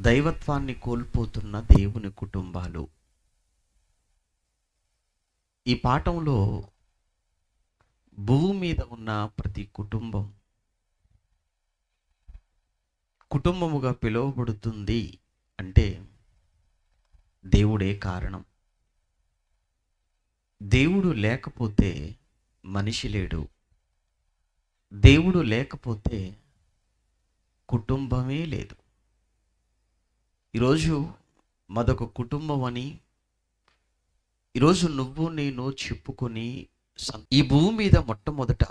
దైవత్వాన్ని కోల్పోతున్న దేవుని కుటుంబాలు. ఈ పాఠంలో భూమి మీద ఉన్న ప్రతి కుటుంబం కుటుంబముగా పిలువబడుతుంది అంటే దేవుడే కారణం. దేవుడు లేకపోతే మనిషి లేడు. దేవుడు లేకపోతే కుటుంబమే లేదు. ఈరోజు మదొక కుటుంబం అని ఈరోజు నువ్వు నేను చెప్పుకొని ఈ భూమి మీద మొట్టమొదట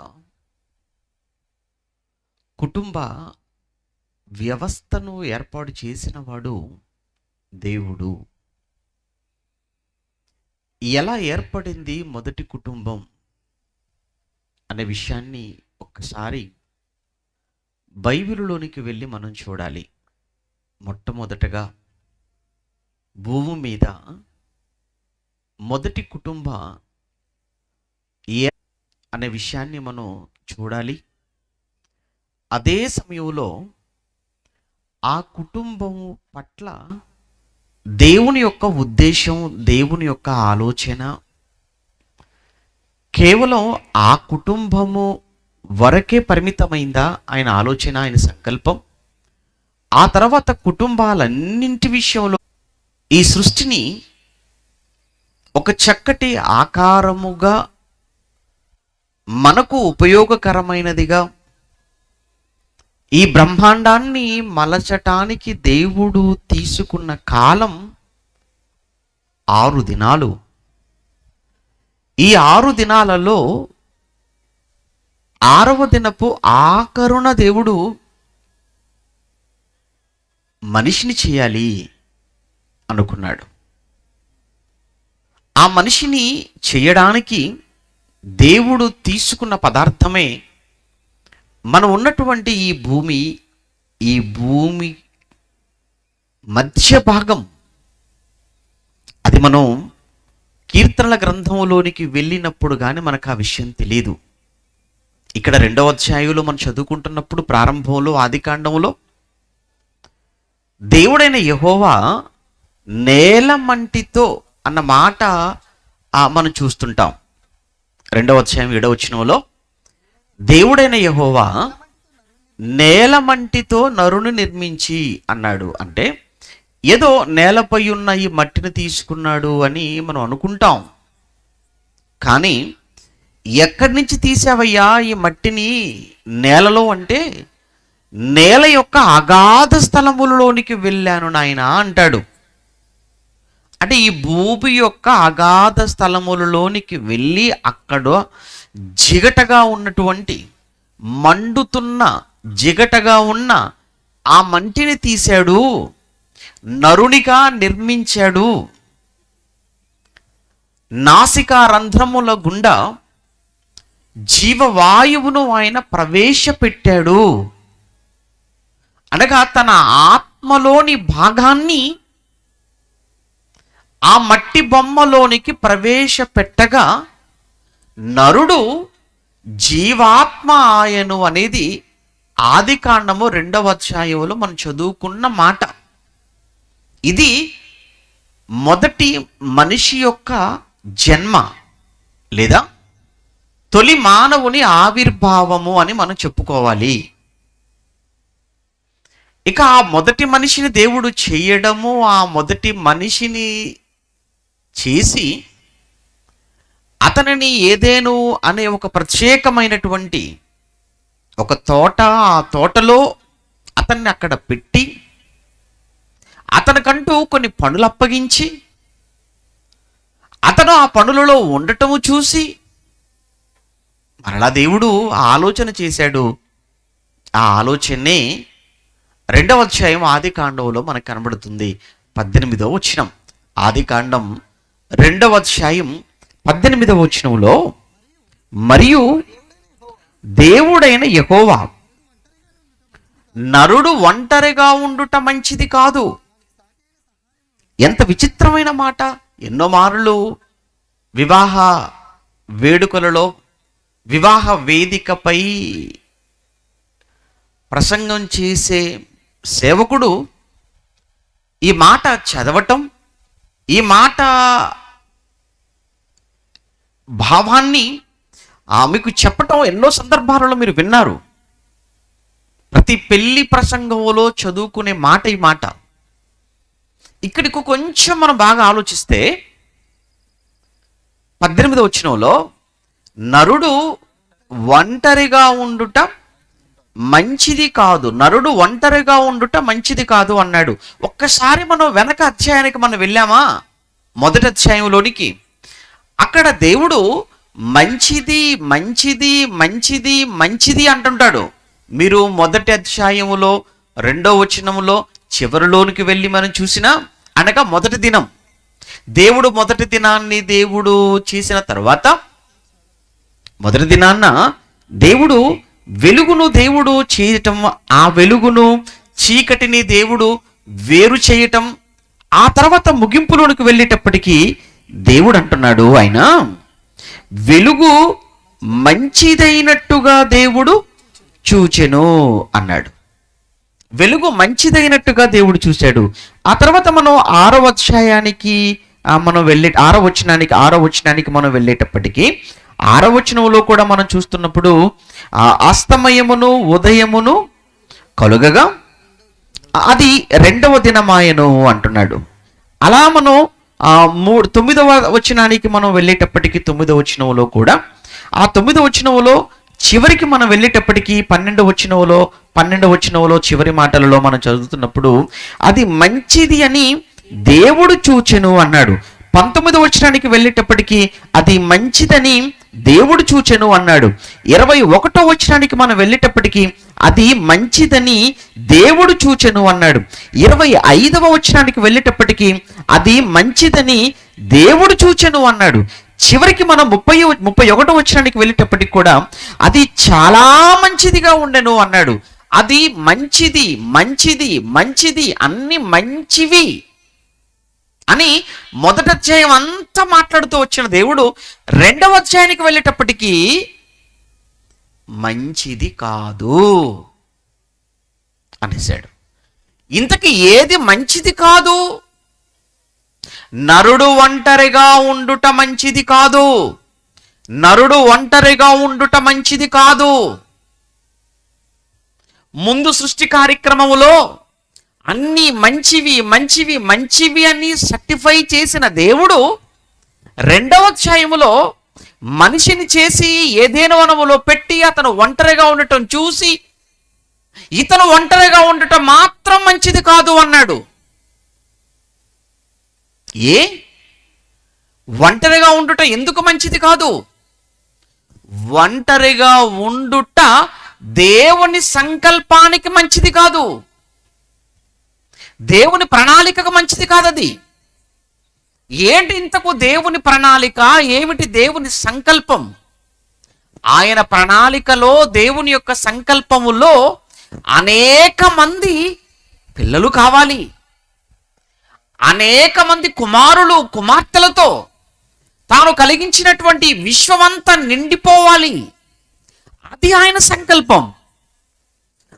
కుటుంబ వ్యవస్థను ఏర్పాటు చేసిన వాడు దేవుడు. ఎలా ఏర్పడింది మొదటి కుటుంబం అనే విషయాన్ని ఒక్కసారి బైబిలులోనికి వెళ్ళి మనం చూడాలి. మొట్టమొదటగా భూమి మీద మొదటి కుటుంబ అనే విషయాన్ని మనం చూడాలి. అదే సమయంలో ఆ కుటుంబం పట్ల దేవుని యొక్క ఉద్దేశం, దేవుని యొక్క ఆలోచన కేవలం ఆ కుటుంబము వరకే పరిమితమైందా ఆయన ఆలోచన, ఆయన సంకల్పం? ఆ తర్వాత కుటుంబాలన్నింటి విషయంలో ఈ సృష్టిని ఒక చక్కటి ఆకారముగా మనకు ఉపయోగకరమైనదిగా ఈ బ్రహ్మాండాన్ని మలచటానికి దేవుడు తీసుకున్న కాలం 6 దినాలు. ఈ 6 దినాలలో 6వ దినపు ఆఖరున దేవుడు మనిషిని చేయాలి అనుకున్నాడు. ఆ మనిషిని చేయడానికి దేవుడు తీసుకున్న పదార్థమే మనం ఉన్నటువంటి ఈ భూమి మధ్య భాగం. అది మనం కీర్తనల గ్రంథంలోనికి వెళ్ళినప్పుడు కానీ మనకు ఆ విషయం తెలియదు. ఇక్కడ 2వ అధ్యాయంలో మనం చదువుకుంటున్నప్పుడు ప్రారంభంలో ఆదికాండంలో దేవుడైన యెహోవా నేలమంటితో అన్న మాట మనం చూస్తుంటాం. 2వ అధ్యాయం 7వ వచనంలో దేవుడైన యెహోవా నేలమంటితో నరుని నిర్మించి అన్నాడు. అంటే ఏదో నేలపై ఉన్న ఈ మట్టిని తీసుకున్నాడు అని మనం అనుకుంటాం. కానీ ఎక్కడి నుంచి తీసావయ్యా ఈ మట్టిని నేలలో అంటే నేల యొక్క అగాధ స్థలములలోనికి వెళ్ళాను నాయనా అంటాడు. అంటే ఈ భూమి యొక్క అగాధ స్థలములలోనికి వెళ్ళి అక్కడ జిగటగా ఉన్నటువంటి మండుతున్న జిగటగా ఉన్న ఆ మంటిని తీశాడు, నరునిగా నిర్మించాడు. నాసికా రంధ్రముల గుండా జీవవాయువును ఆయన ప్రవేశపెట్టాడు. అనగా తన ఆత్మలోని భాగాన్ని ఆ మట్టి బొమ్మలోనికి ప్రవేశపెట్టగా నరుడు జీవాత్మ ఆయను అనేది ఆదికాండము 2వ అధ్యాయంలో మనం చదువుకున్న మాట. ఇది మొదటి మనిషి యొక్క జన్మ లేదా తొలి మానవుని ఆవిర్భావము అని మనం చెప్పుకోవాలి. ఇక ఆ మొదటి మనిషిని దేవుడు చేయడము, ఆ మొదటి మనిషిని చేసి అతనిని ఏదెను అనే ఒక ప్రత్యేకమైనటువంటి ఒక తోట, ఆ తోటలో అతన్ని అక్కడ పెట్టి అతనికంటూ కొన్ని పనులు అప్పగించి అతను ఆ పనులలో ఉండటము చూసి మరలా దేవుడు ఆలోచన చేశాడు. ఆ ఆలోచనే 2వ అధ్యాయం ఆదికాండంలో మనకు కనబడుతుంది. 18వ వచనం, ఆదికాండం 2వ అధ్యాయం 18వ వచనంలో, మరియు దేవుడైన యెహోవా నరుడు ఒంటరిగా ఉండుట మంచిది కాదు. ఎంత విచిత్రమైన మాట! ఎన్నో మార్లు వివాహ వేడుకలలో వివాహ వేదికపై ప్రసంగం చేసే సేవకుడు ఈ మాట చదవటం, ఈ మాట భావాన్ని మీకు చెప్పటం ఎన్నో సందర్భాలలో మీరు విన్నారు. ప్రతి పెళ్లి ప్రసంగంలో చదువుకునే మాట ఈ మాట. ఇక్కడికి కొంచెం మనం బాగా ఆలోచిస్తే 18వ వచనంలో నరుడు ఒంటరిగా ఉండుట మంచిది కాదు, నరుడు ఒంటరిగా ఉండుట మంచిది కాదు అన్నాడు. ఒక్కసారి మనం వెనక అధ్యాయానికి మనం వెళ్ళామా, మొదటి అధ్యాయంలోనికి, అక్కడ దేవుడు మంచిది మంచిది మంచిది మంచిది అంటుంటాడు. మీరు మొదటి అధ్యాయములో 2వ వచనములో చివరిలోనికి వెళ్ళి మనం చూసినా, అనగా మొదటి దినం, దేవుడు మొదటి దినాన్ని దేవుడు చేసిన తర్వాత మొదటి దినాన్న దేవుడు వెలుగును దేవుడు చేయటం, ఆ వెలుగును చీకటిని దేవుడు వేరు చేయటం, ఆ తర్వాత ముగింపులోనికి వెళ్ళేటప్పటికీ దేవుడు అంటున్నాడు, ఆయన వెలుగు మంచిదైనట్టుగా దేవుడు చూచెను అన్నాడు. వెలుగు మంచిదైనట్టుగా దేవుడు చూశాడు. ఆ తర్వాత మనం 6వ అధ్యాయానికి మనం 6వ వచనానికి మనం వెళ్ళేటప్పటికీ 6వ వచనంలో కూడా మనం చూస్తున్నప్పుడు అస్తమయమును ఉదయమును కలుగగా అది 2వ దినమాయను అంటున్నాడు. అలా మనం 9వ వచనానికి మనం వెళ్ళేటప్పటికి 9వ వచనంలో కూడా, ఆ 9వ వచనంలో చివరికి మనం వెళ్ళేటప్పటికి 12వ వచనంలో చివరి మాటలలో మనం చదువుతున్నప్పుడు అది మంచిది అని దేవుడు చూచెను అన్నాడు. 19వ వచనానికి వెళ్ళేటప్పటికి అది మంచిదని దేవుడు చూచెను అన్నాడు. 21వ వచనానికి మనం వెళ్ళేటప్పటికి అది మంచిదని దేవుడు చూచెను అన్నాడు. 25వ వచనానికి వెళ్ళేటప్పటికి అది మంచిదని దేవుడు చూచెను అన్నాడు. చివరికి మనం 31వ వచనానికి వెళ్ళేటప్పటికి కూడా అది చాలా మంచిదిగా ఉండెను అన్నాడు. అది మంచిది మంచిది మంచిది అన్ని మంచివి అని మొదటి అధ్యాయం అంతా మాట్లాడుతూ వచ్చిన దేవుడు 2వ అధ్యాయానికి వెళ్ళేటప్పటికీ మంచిది కాదు అనేసాడు. ఇంతకీ ఏది మంచిది కాదు? నరుడు ఒంటరిగా ఉండుట మంచిది కాదు, నరుడు ఒంటరిగా ఉండుట మంచిది కాదు. ముందు సృష్టి కార్యక్రమములో అన్ని మంచివి మంచివి మంచివి అని సర్టిఫై చేసిన దేవుడు 2వ అధ్యాయములో మనిషిని చేసి ఏదేను వనములో పెట్టి అతను ఒంటరిగా ఉండటం చూసి ఇతను ఒంటరిగా ఉండటం మాత్రం మంచిది కాదు అన్నాడు. ఒంటరిగా ఉండుట ఎందుకు మంచిది కాదు? ఒంటరిగా ఉండుట దేవుని సంకల్పానికి మంచిది కాదు, దేవుని ప్రణాళికకు మంచిది కాదది. ఏంటి ఇంతకు దేవుని ప్రణాళిక? ఏమిటి దేవుని సంకల్పం? ఆయన ప్రణాళికలో, దేవుని యొక్క సంకల్పములో అనేక మంది పిల్లలు కావాలి, అనేక మంది కుమారులు కుమార్తెలతో తాను కలిగించినటువంటి విశ్వమంతా నిండిపోవాలి. అది ఆయన సంకల్పం.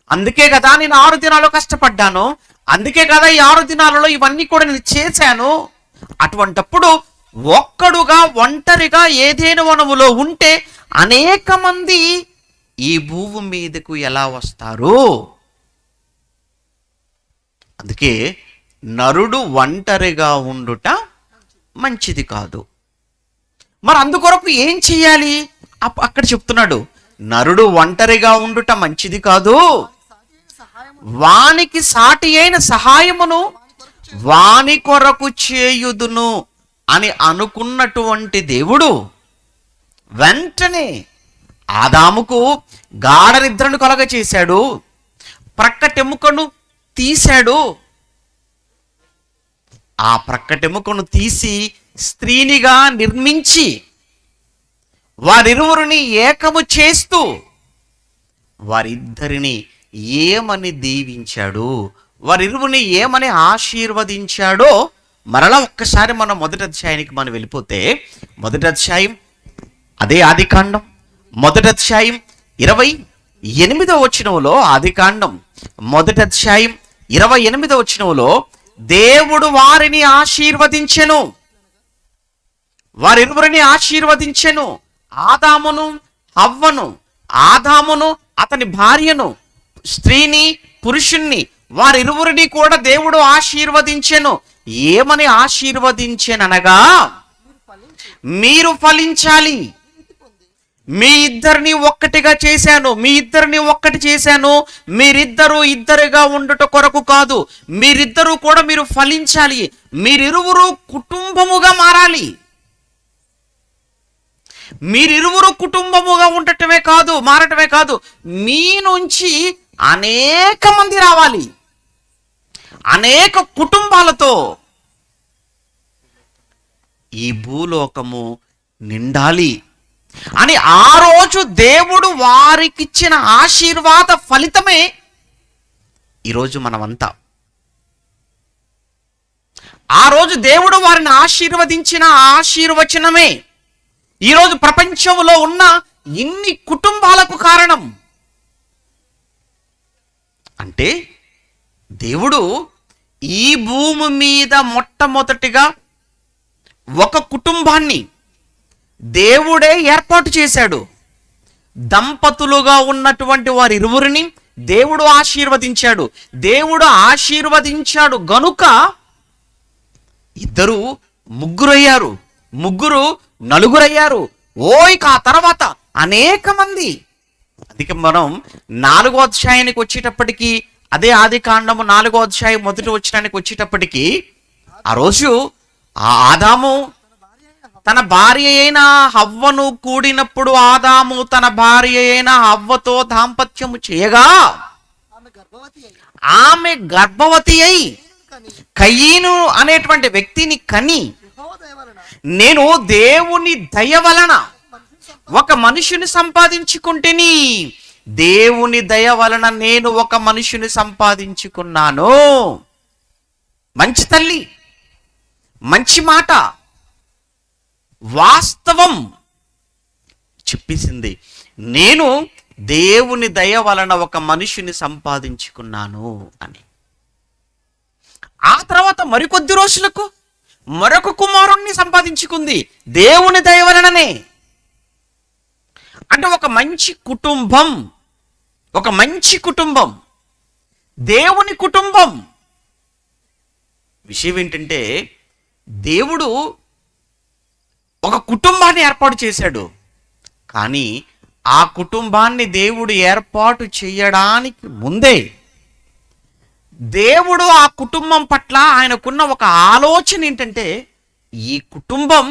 అందుకే కదా నేను 6 దినాలు కష్టపడ్డాను, అందుకే కదా ఈ 6 దినాలలో ఇవన్నీ కూడా నేను చేశాను. అటువంటప్పుడు ఒక్కడుగా ఒంటరిగా ఏదేను వనములో ఉంటే అనేక మంది ఈ భూమి మీదకు ఎలా వస్తారు? అందుకే నరుడు ఒంటరిగా ఉండుట మంచిది కాదు. మరి అందుకొరకు ఏం చెయ్యాలి? అక్కడ చెప్తున్నాడు, నరుడు ఒంటరిగా ఉండుట మంచిది కాదు, వానికి సాటి అయిన సహాయమును వాని కొరకు చేయుదును అని అనుకున్నటువంటి దేవుడు వెంటనే ఆదాముకు గాఢ నిద్రను కలగ చేశాడు, ప్రక్కటెముకను తీశాడు. ఆ ప్రక్కటెముకను తీసి స్త్రీనిగా నిర్మించి వారిరువురిని ఏకము చేస్తూ వారిద్దరిని ఏమని దీవించాడు, వారిరువురిని ఏమని ఆశీర్వదించాడో మరలా ఒక్కసారి మనం మొదటి అధ్యాయానికి మనం వెళ్ళిపోతే, మొదటి అధ్యాయం అదే ఆదికాండం, మొదటి అధ్యాయం 28వ వచనంలో, ఆదికాండం మొదటి అధ్యాయం 28వ వచనంలో దేవుడు వారిని ఆశీర్వదించెను. వారిరువురిని ఆశీర్వదించెను. ఆదామును హవ్వను, ఆదామును అతని భార్యను, స్త్రీని పురుషుణ్ణి, వారిరువురిని కూడా దేవుడు ఆశీర్వదించెను. ఏమని ఆశీర్వదించెననగా, మీరు ఫలించాలి, మీ ఇద్దరిని ఒక్కటిగా చేశాను, మీ ఇద్దరిని ఒక్కటి చేశాను, మీరిద్దరూ ఇద్దరుగా ఉండుట కొరకు కాదు, మీరిద్దరూ కూడా మీరు ఫలించాలి, మీరిరువురు కుటుంబముగా మారాలి. మీరిరువురు కుటుంబముగా మారటమే కాదు, మీ నుంచి అనేక మంది రావాలి, అనేక కుటుంబాలతో ఈ భూలోకము నిండాలి అని ఆ రోజు దేవుడు వారికిచ్చిన ఆశీర్వాద ఫలితమే ఈరోజు మనమంతా. ఆ రోజు దేవుడు వారిని ఆశీర్వదించిన ఆశీర్వచనమే ఈరోజు ప్రపంచంలో ఉన్న ఇన్ని కుటుంబాలకు కారణం. అంటే దేవుడు ఈ భూమి మీద మొట్టమొదటిగా ఒక కుటుంబాన్ని దేవుడే ఏర్పాటు చేశాడు. దంపతులుగా ఉన్నటువంటి వారిరువురిని దేవుడు ఆశీర్వదించాడు. దేవుడు ఆశీర్వదించాడు గనుక ఇద్దరు ముగ్గురయ్యారు, ముగ్గురు నలుగురయ్యారు. ఇక ఆ తర్వాత అనేక మంది. అందుకే మనం 4వ అధ్యాయానికి వచ్చేటప్పటికి, అదే ఆదికాండము 4వ అధ్యాయం 1వ వచనానికి వచ్చేటప్పటికి, ఆ రోజు ఆ ఆదాము తన భార్య అయిన హవ్వను కూడినప్పుడు, ఆదాము తన భార్య అయిన హవ్వతో దాంపత్యము చేయగా ఆమె గర్భవతి అయి కయీను అనేటువంటి వ్యక్తిని కని, నేను దేవుని దయ వలన ఒక మనుషుని సంపాదించుకుంటేని, దేవుని దయ వలన నేను ఒక మనుషుని సంపాదించుకున్నాను. మంచి తల్లి, మంచి మాట, వాస్తవం చెప్పేసింది. నేను దేవుని దయ వలన ఒక మనిషిని సంపాదించుకున్నాను అని. ఆ తర్వాత మరికొద్ది రోజులకు మరొక కుమారుణ్ణి సంపాదించుకుంది దేవుని దయ వలననే. అంటే ఒక మంచి కుటుంబం, ఒక మంచి కుటుంబం, దేవుని కుటుంబం. విషయం ఏంటంటే, దేవుడు ఒక కుటుంబాన్ని ఏర్పాటు చేశాడు. కానీ ఆ కుటుంబాన్ని దేవుడు ఏర్పాటు చేయడానికి ముందే దేవుడు ఆ కుటుంబం పట్ల ఆయనకున్న ఒక ఆలోచన ఏంటంటే, ఈ కుటుంబం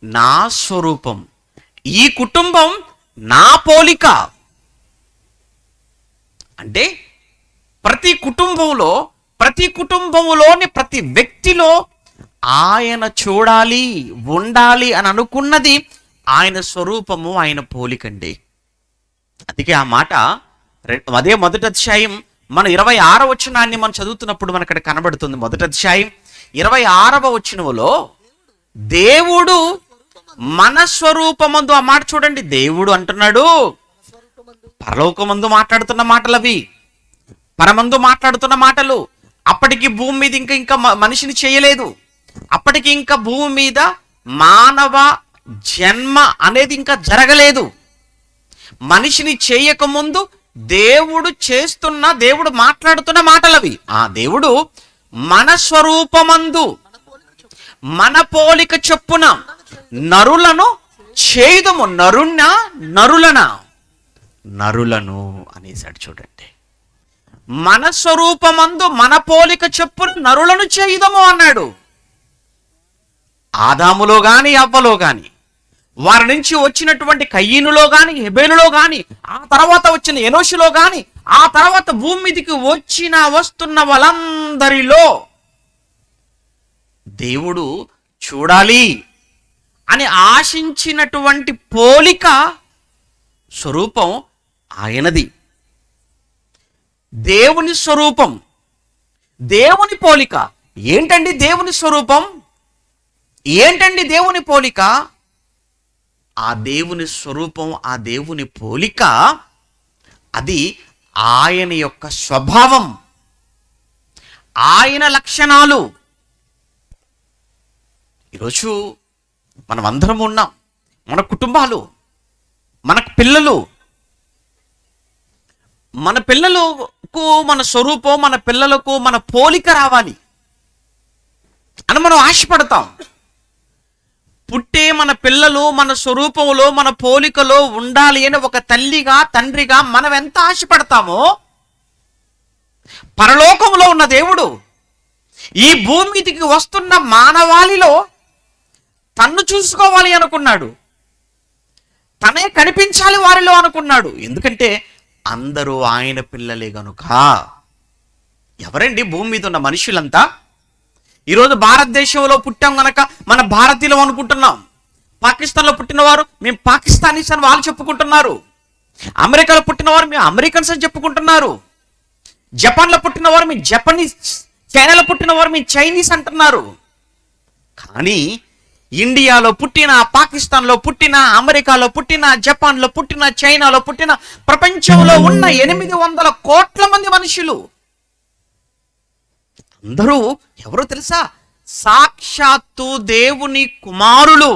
నా స్వరూపం, ఈ కుటుంబం నా పోలిక. అంటే ప్రతి కుటుంబంలోని ప్రతి వ్యక్తిలో ఆయన చూడాలి, ఉండాలి అని అనుకున్నది ఆయన స్వరూపము, ఆయన పోలికండి. అందుకే ఆ మాట అదే 1వ అధ్యాయం మన 26వ వచనాన్ని మనం చదువుతున్నప్పుడు మనకు అక్కడ కనబడుతుంది. 1వ అధ్యాయం 26వ వచనములో దేవుడు మన స్వరూపమందు, ఆ మాట చూడండి, దేవుడు అంటున్నాడు. పరలోకమందు మాట్లాడుతున్న మాటలు అవి, పరమందు మాట్లాడుతున్న మాటలు. అప్పటికి భూమి మీద ఇంకా మనిషిని చేయలేదు. అప్పటికి ఇంకా భూమి మీద మానవ జన్మ అనేది ఇంకా జరగలేదు. మనిషిని చేయకముందు దేవుడు మాట్లాడుతున్న మాటలవి. ఆ దేవుడు మన స్వరూపమందు మన పోలిక చొప్పున నరులను చేయుదము. నరులను అనేసాడు. చూడండి, మన స్వరూపమందు మన పోలిక చొప్పున నరులను చేయుదము అన్నాడు. ఆదాములో గాని అవ్వలో గాని, వారి నుంచి వచ్చినటువంటి కయీనులో గాని హెబేలులో గాని, ఆ తర్వాత వచ్చిన ఎనోషులో గాని, ఆ తర్వాత భూమి మీదకి వస్తున్న వాళ్ళందరిలో దేవుడు చూడాలి అని ఆశించినటువంటి పోలిక స్వరూపం ఆయనది. దేవుని స్వరూపం, దేవుని పోలిక. ఏంటండి దేవుని స్వరూపం? ఏంటండి దేవుని పోలిక? ఆ దేవుని స్వరూపం, ఆ దేవుని పోలిక, అది ఆయన యొక్క స్వభావం, ఆయన లక్షణాలు. ఈరోజు మనం అందరం ఉన్నాం, మన కుటుంబాలు, మన పిల్లలు, మన పిల్లలకు మన స్వరూపం, మన పిల్లలకు మన పోలిక రావాలి అని మనం ఆశపడతాం. పుట్టే మన పిల్లలు మన స్వరూపంలో మన పోలికలో ఉండాలి అని ఒక తల్లిగా తండ్రిగా మనం ఎంత ఆశపడతామో, పరలోకంలో ఉన్న దేవుడు ఈ భూమి మీదకి వస్తున్న మానవాళిలో తన్ను చూసుకోవాలి అనుకున్నాడు, తనే కనిపించాలి వారిలో అనుకున్నాడు. ఎందుకంటే అందరూ ఆయన పిల్లలే గనుక. ఎవరండి భూమి మీద ఉన్న మనుషులంతా? ఈరోజు భారతదేశంలో పుట్టాం గనక మన భారతీయులు అనుకుంటున్నాం. పాకిస్తాన్లో పుట్టినవారు మేము పాకిస్తానీస్ అని వాళ్ళు చెప్పుకుంటున్నారు. అమెరికాలో పుట్టినవారు మేము అమెరికన్స్ అని చెప్పుకుంటున్నారు. జపాన్లో పుట్టినవారు మేము జపనీస్, చైనాలో పుట్టినవారు మేము చైనీస్ అంటున్నారు. కానీ ఇండియాలో పుట్టిన, పాకిస్తాన్లో పుట్టిన, అమెరికాలో పుట్టిన, జపాన్లో పుట్టిన, చైనాలో పుట్టిన, ప్రపంచంలో ఉన్న 800 కోట్ల మంది మనుషులు అందరూ ఎవరో తెలుసా? సాక్షాత్తు దేవుని కుమారులు,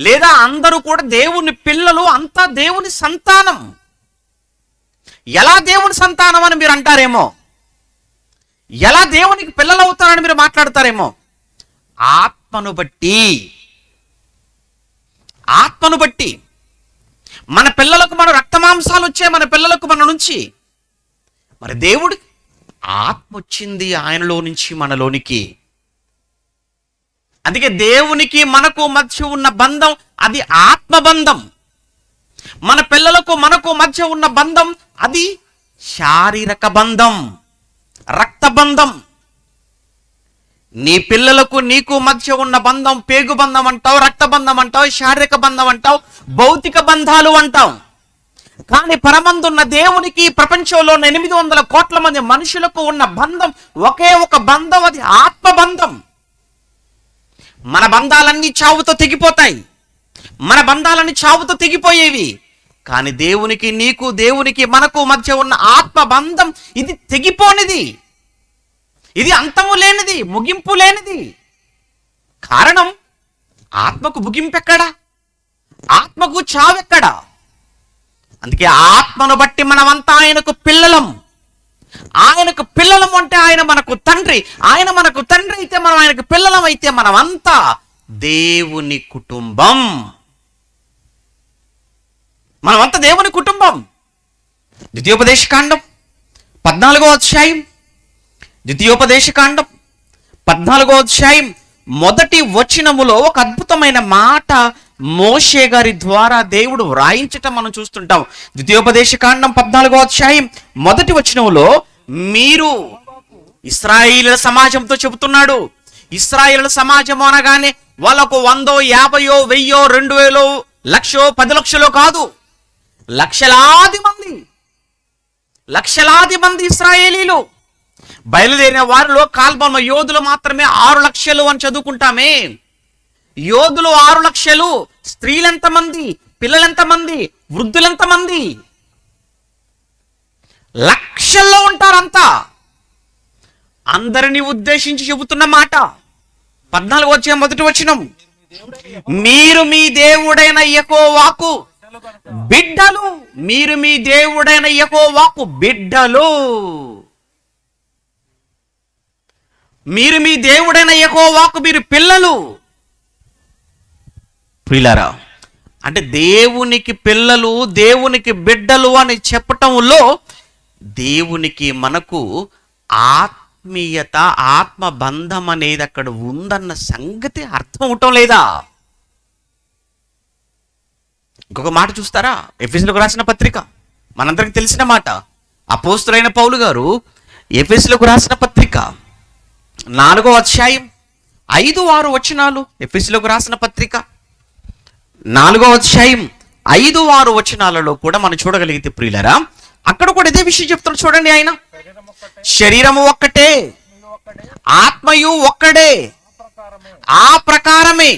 లేదా అందరూ కూడా దేవుని పిల్లలు, అంతా దేవుని సంతానం. ఎలా దేవుని సంతానం అని మీరు అంటారేమో, ఎలా దేవునికి పిల్లలు అవుతారని మీరు మాట్లాడతారేమో. ఆత్మను బట్టి, ఆత్మను బట్టి. మన పిల్లలకు మన రక్తమాంసాలు వచ్చాయి, మన పిల్లలకు మన నుంచి. మరి దేవుడి ఆత్మ వచ్చింది ఆయనలో నుంచి మనలోనికి. అందుకే దేవునికి మనకు మధ్య ఉన్న బంధం అది ఆత్మబంధం. మన పిల్లలకు మనకు మధ్య ఉన్న బంధం అది శారీరక బంధం, రక్తబంధం. నీ పిల్లలకు నీకు మధ్య ఉన్న బంధం పేగు బంధం అంటావు, రక్తబంధం అంటావు, శారీరక బంధం అంటావు, భౌతిక బంధాలు అంటావు. కానీ పరమందున్న దేవునికి ప్రపంచంలో ఉన్న 800 కోట్ల మంది మనుషులకు ఉన్న బంధం ఒకే ఒక బంధం, అది ఆత్మబంధం. మన బంధాలన్నీ చావుతో తెగిపోతాయి, మన బంధాలన్నీ చావుతో తెగిపోయేవి. కానీ దేవునికి నీకు, దేవునికి మనకు మధ్య ఉన్న ఆత్మబంధం ఇది తెగిపోనిది, ఇది అంతము లేనిది, ముగింపు లేనిది. కారణం ఆత్మకు ముగింపు ఎక్కడా? ఆత్మకు చావెక్కడా? అందుకే ఆత్మను బట్టి మనమంతా ఆయనకు పిల్లలం. ఆయనకు పిల్లలం అంటే ఆయన మనకు తండ్రి. ఆయన మనకు తండ్రి అయితే మనం ఆయనకు పిల్లలం అయితే మనమంతా దేవుని కుటుంబం. మనమంతా దేవుని కుటుంబం. ద్వితీయోపదేశకాండం 14వ అధ్యాయం, ద్వితీయోపదేశకాండం 14వ అధ్యాయం మొదటి వచనములో ఒక అద్భుతమైన మాట మోషే గారి ద్వారా దేవుడు వ్రాయించటం మనం చూస్తుంటాం. ద్వితీయోపదేశకాండం 14వ అధ్యాయం మొదటి వచనములో మీరు ఇశ్రాయేలీయుల సమాజంతో చెబుతున్నాడు. ఇశ్రాయేలీయుల సమాజం అనగానే వాళ్ళకు 100, 50, 1000, 2000, 1,00,000, 10 లక్షలు కాదు, లక్షలాది మంది ఇశ్రాయేలీలు. బయలుదేరిన వారిలో కాల్బొమ్మ యోధులు మాత్రమే 6 లక్షలు అని చదువుకుంటామే. యోధులు 6 లక్షలు. స్త్రీలెంతమంది, పిల్లలెంతమంది, వృద్ధులెంతమంది? లక్షల్లో ఉంటారంతా. అందరినీ ఉద్దేశించి చెబుతున్న మాట 14వ అధ్యాయం మొదటి వచనం, మీరు మీ దేవుడైన యెహోవాకు బిడ్డలు. మీరు మీ దేవుడైన యెహోవాకు బిడ్డలు. మీరు మీ దేవుడైన యెహోవాకు మీరు పిల్లలు. ప్రియులారా, అంటే దేవునికి పిల్లలు, దేవునికి బిడ్డలు అని చెప్పటంలో దేవునికి మనకు ఆత్మీయత, ఆత్మబంధం అనేది అక్కడ ఉందన్న సంగతి అర్థం అవటం లేదా? ఇంకొక మాట చూస్తారా? ఎఫెసీయులకు రాసిన పత్రిక మనందరికి తెలిసిన మాట. అపోస్తలుడైన పౌలు గారు ఎఫెసీయులకు రాసిన పత్రిక 4వ అధ్యాయం 5, 6 వచనాలు. ఎఫెసీయులకు రాసిన పత్రిక 4వ అధ్యాయం 5, 6 వచనాలలో కూడా మనం చూడగలిగితే ప్రియులరా, అక్కడ కూడా ఇదే విషయం చెప్తారు. చూడండి, ఆయన శరీరము ఒక్కటే, ఆత్మయు ఒక్కడే, ఆ ప్రకారమే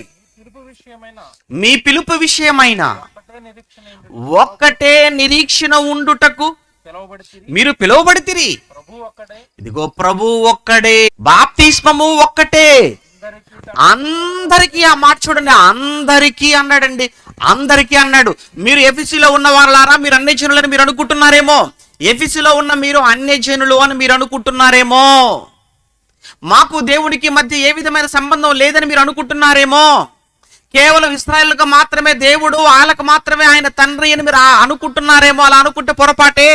మీ పిలుపు విషయమైన ఒక్కటే నిరీక్షణ ఉండుటకు మీరు పిలువబడితిరి. ఇదిగో ప్రభు ఒక్కడే, బాప్తిస్మము ఒక్కటే. అందరికీ, ఆ మాట చూడండి, అందరికీ అన్నాడండి, అందరికీ అన్నాడు. మీరు ఎఫెసీలో ఉన్న వాళ్ళారా, మీరు అన్యజనులని మీరు అనుకుంటున్నారేమో, ఎఫెసీలో ఉన్న మీరు అన్యజనులు అని మీరు అనుకుంటున్నారేమో, మాకు దేవునికి మధ్య ఏ విధమైన సంబంధం లేదని మీరు అనుకుంటున్నారేమో, కేవలం ఇశ్రాయేలుగా మాత్రమే దేవుడు, వాళ్ళకు మాత్రమే ఆయన తండ్రి అని మీరు అనుకుంటున్నారేమో. అలా అనుకుంటే పొరపాటే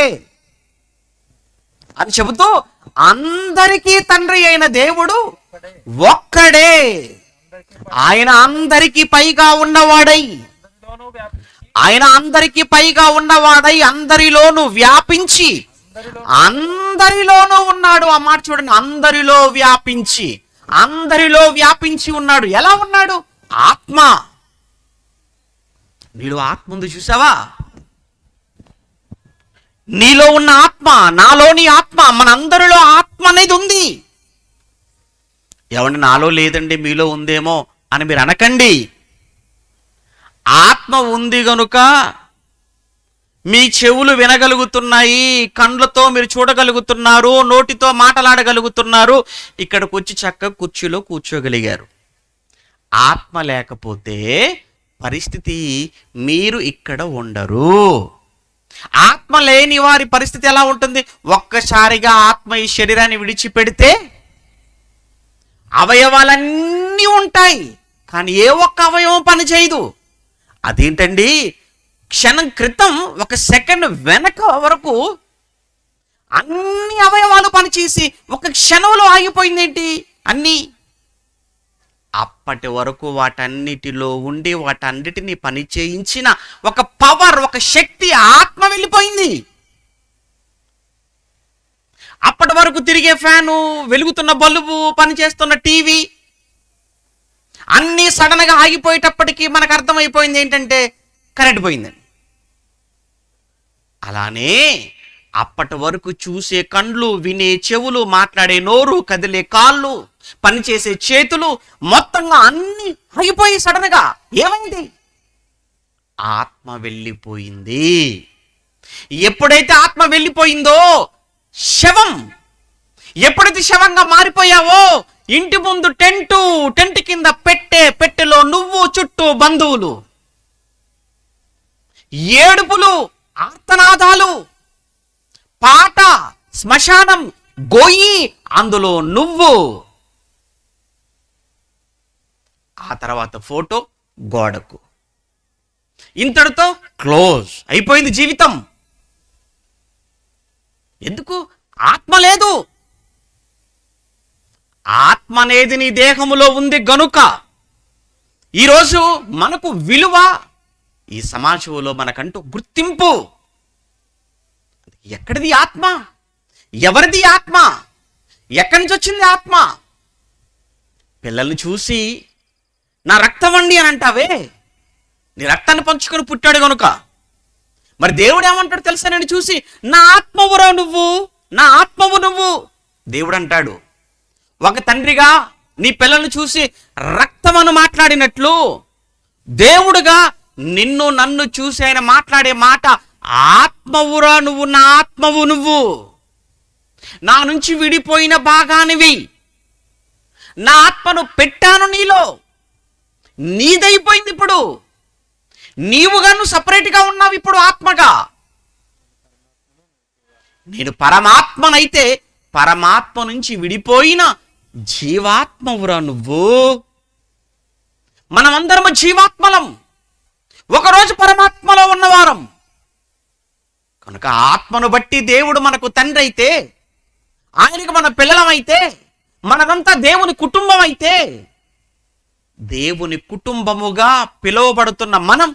అని చెబుతూ, అందరికీ తండ్రి అయిన దేవుడు ఒక్కడే, ఆయన అందరికీ పైగా ఉన్నవాడై, ఆయన అందరికీ పైగా ఉన్నవాడై అందరిలోనూ వ్యాపించి అందరిలోనూ ఉన్నాడు. ఆ మాట చూడండి, అందరిలో వ్యాపించి, అందరిలో వ్యాపించి ఉన్నాడు. ఎలా ఉన్నాడు? ఆత్మ. నీలో ఆత్మ ఉంది, చూసావా? నీలో ఉన్న ఆత్మ, నాలోని ఆత్మ, మనందరిలో ఆత్మ అనేది ఉంది. ఏమండి నాలో లేదండి మీలో ఉందేమో అని మీరు అనకండి. ఆత్మ ఉంది గనుక మీ చెవులు వినగలుగుతున్నాయి, కండ్లతో మీరు చూడగలుగుతున్నారు, నోటితో మాట్లాడగలుగుతున్నారు, ఇక్కడికి వచ్చి చక్కగా కుర్చీలో కూర్చోగలిగారు. ఆత్మ లేకపోతే పరిస్థితి మీరు ఇక్కడ ఉండరు. ఆత్మ లేని వారి పరిస్థితి ఎలా ఉంటుంది? ఒక్కసారిగా ఆత్మ ఈ శరీరాన్ని విడిచిపెడితే అవయవాలన్నీ ఉంటాయి, కానీ ఏ ఒక్క అవయవం పని చేయదు. అదేంటండి? క్షణం క్రితం, ఒక సెకండ్ వెనక వరకు అన్ని అవయవాలు పనిచేసి ఒక క్షణంలో ఆగిపోయిందేంటి అన్నీ? అప్పటి వరకు వాటన్నిటిలో ఉండి వాటన్నిటిని పని చేయించిన ఒక పవర్, ఒక శక్తి, ఆత్మ వెళ్ళిపోయింది. అప్పటి వరకు తిరిగే ఫ్యాను, వెలుగుతున్న బల్బు, పనిచేస్తున్న టీవీ అన్నీ సడన్గా ఆగిపోయేటప్పటికీ మనకు అర్థమైపోయింది ఏంటంటే కరెంట్ పోయిందని. అలానే అప్పటి వరకు చూసే కండ్లు, వినే చెవులు, మాట్లాడే నోరు, కదిలే కాళ్ళు, పనిచేసే చేతులు, మొత్తంగా అన్ని ఆగిపోయి సడన్గా ఏమైంది? ఆత్మ వెళ్ళిపోయింది. ఎప్పుడైతే ఆత్మ వెళ్ళిపోయిందో శవం, ఎప్పుడైతే శవంగా మారిపోయావో, ఇంటి ముందు టెంట్ కింద పెట్టెలో నువ్వు, చుట్టూ బంధువులు, ఏడుపులు, ఆర్తనాదాలు, పాట, శ్మశానం, గొయ్యి, అందులో నువ్వు. ఆ తర్వాత ఫోటో గోడకు. ఇంతటితో క్లోజ్ అయిపోయింది జీవితం. ఎందుకు? ఆత్మ లేదు. ఆత్మ అనేది నీ దేహములో ఉంది గనుక ఈరోజు మనకు విలువ, ఈ సమాజంలో మనకంటూ గుర్తింపు. ఎక్కడిది ఆత్మ? ఎవరిది ఆత్మ? ఎక్కడి నుంచి వచ్చింది ఆత్మ? పిల్లల్ని చూసి నా రక్తం అండి అని అంటావే, నీ రక్తాన్ని పంచుకొని పుట్టాడు కనుక. మరి దేవుడు ఏమంటాడు తెలుసా? నేను చూసి నా ఆత్మవురా నువ్వు, నా ఆత్మవు నువ్వు. దేవుడు అంటాడు, ఒక తండ్రిగా నీ పిల్లల్ని చూసి రక్తమను మాట్లాడినట్లు, దేవుడుగా నిన్ను నన్ను చూసి ఆయన మాట్లాడే మాట ఆత్మవురా నువ్వు, నా ఆత్మవు నువ్వు, నా నుంచి విడిపోయిన భాగానివి, నా ఆత్మను పెట్టాను నీలో, నీదైపోయింది. ఇప్పుడు నీవుగా నువ్వు సపరేట్గా ఉన్నావు. ఇప్పుడు ఆత్మగా నేను పరమాత్మనైతే పరమాత్మ నుంచి విడిపోయిన జీవాత్మవురా నువ్వు. మనమందరము జీవాత్మలం, ఒకరోజు పరమాత్మలో ఉన్నవారం కనుక ఆత్మను బట్టి దేవుడు మనకు తండ్రి అయితే, ఆయనకు మన పిల్లలమైతే, మనదంతా దేవుని కుటుంబం అయితే, దేవుని కుటుంబముగా పిలువబడుతున్న మనం,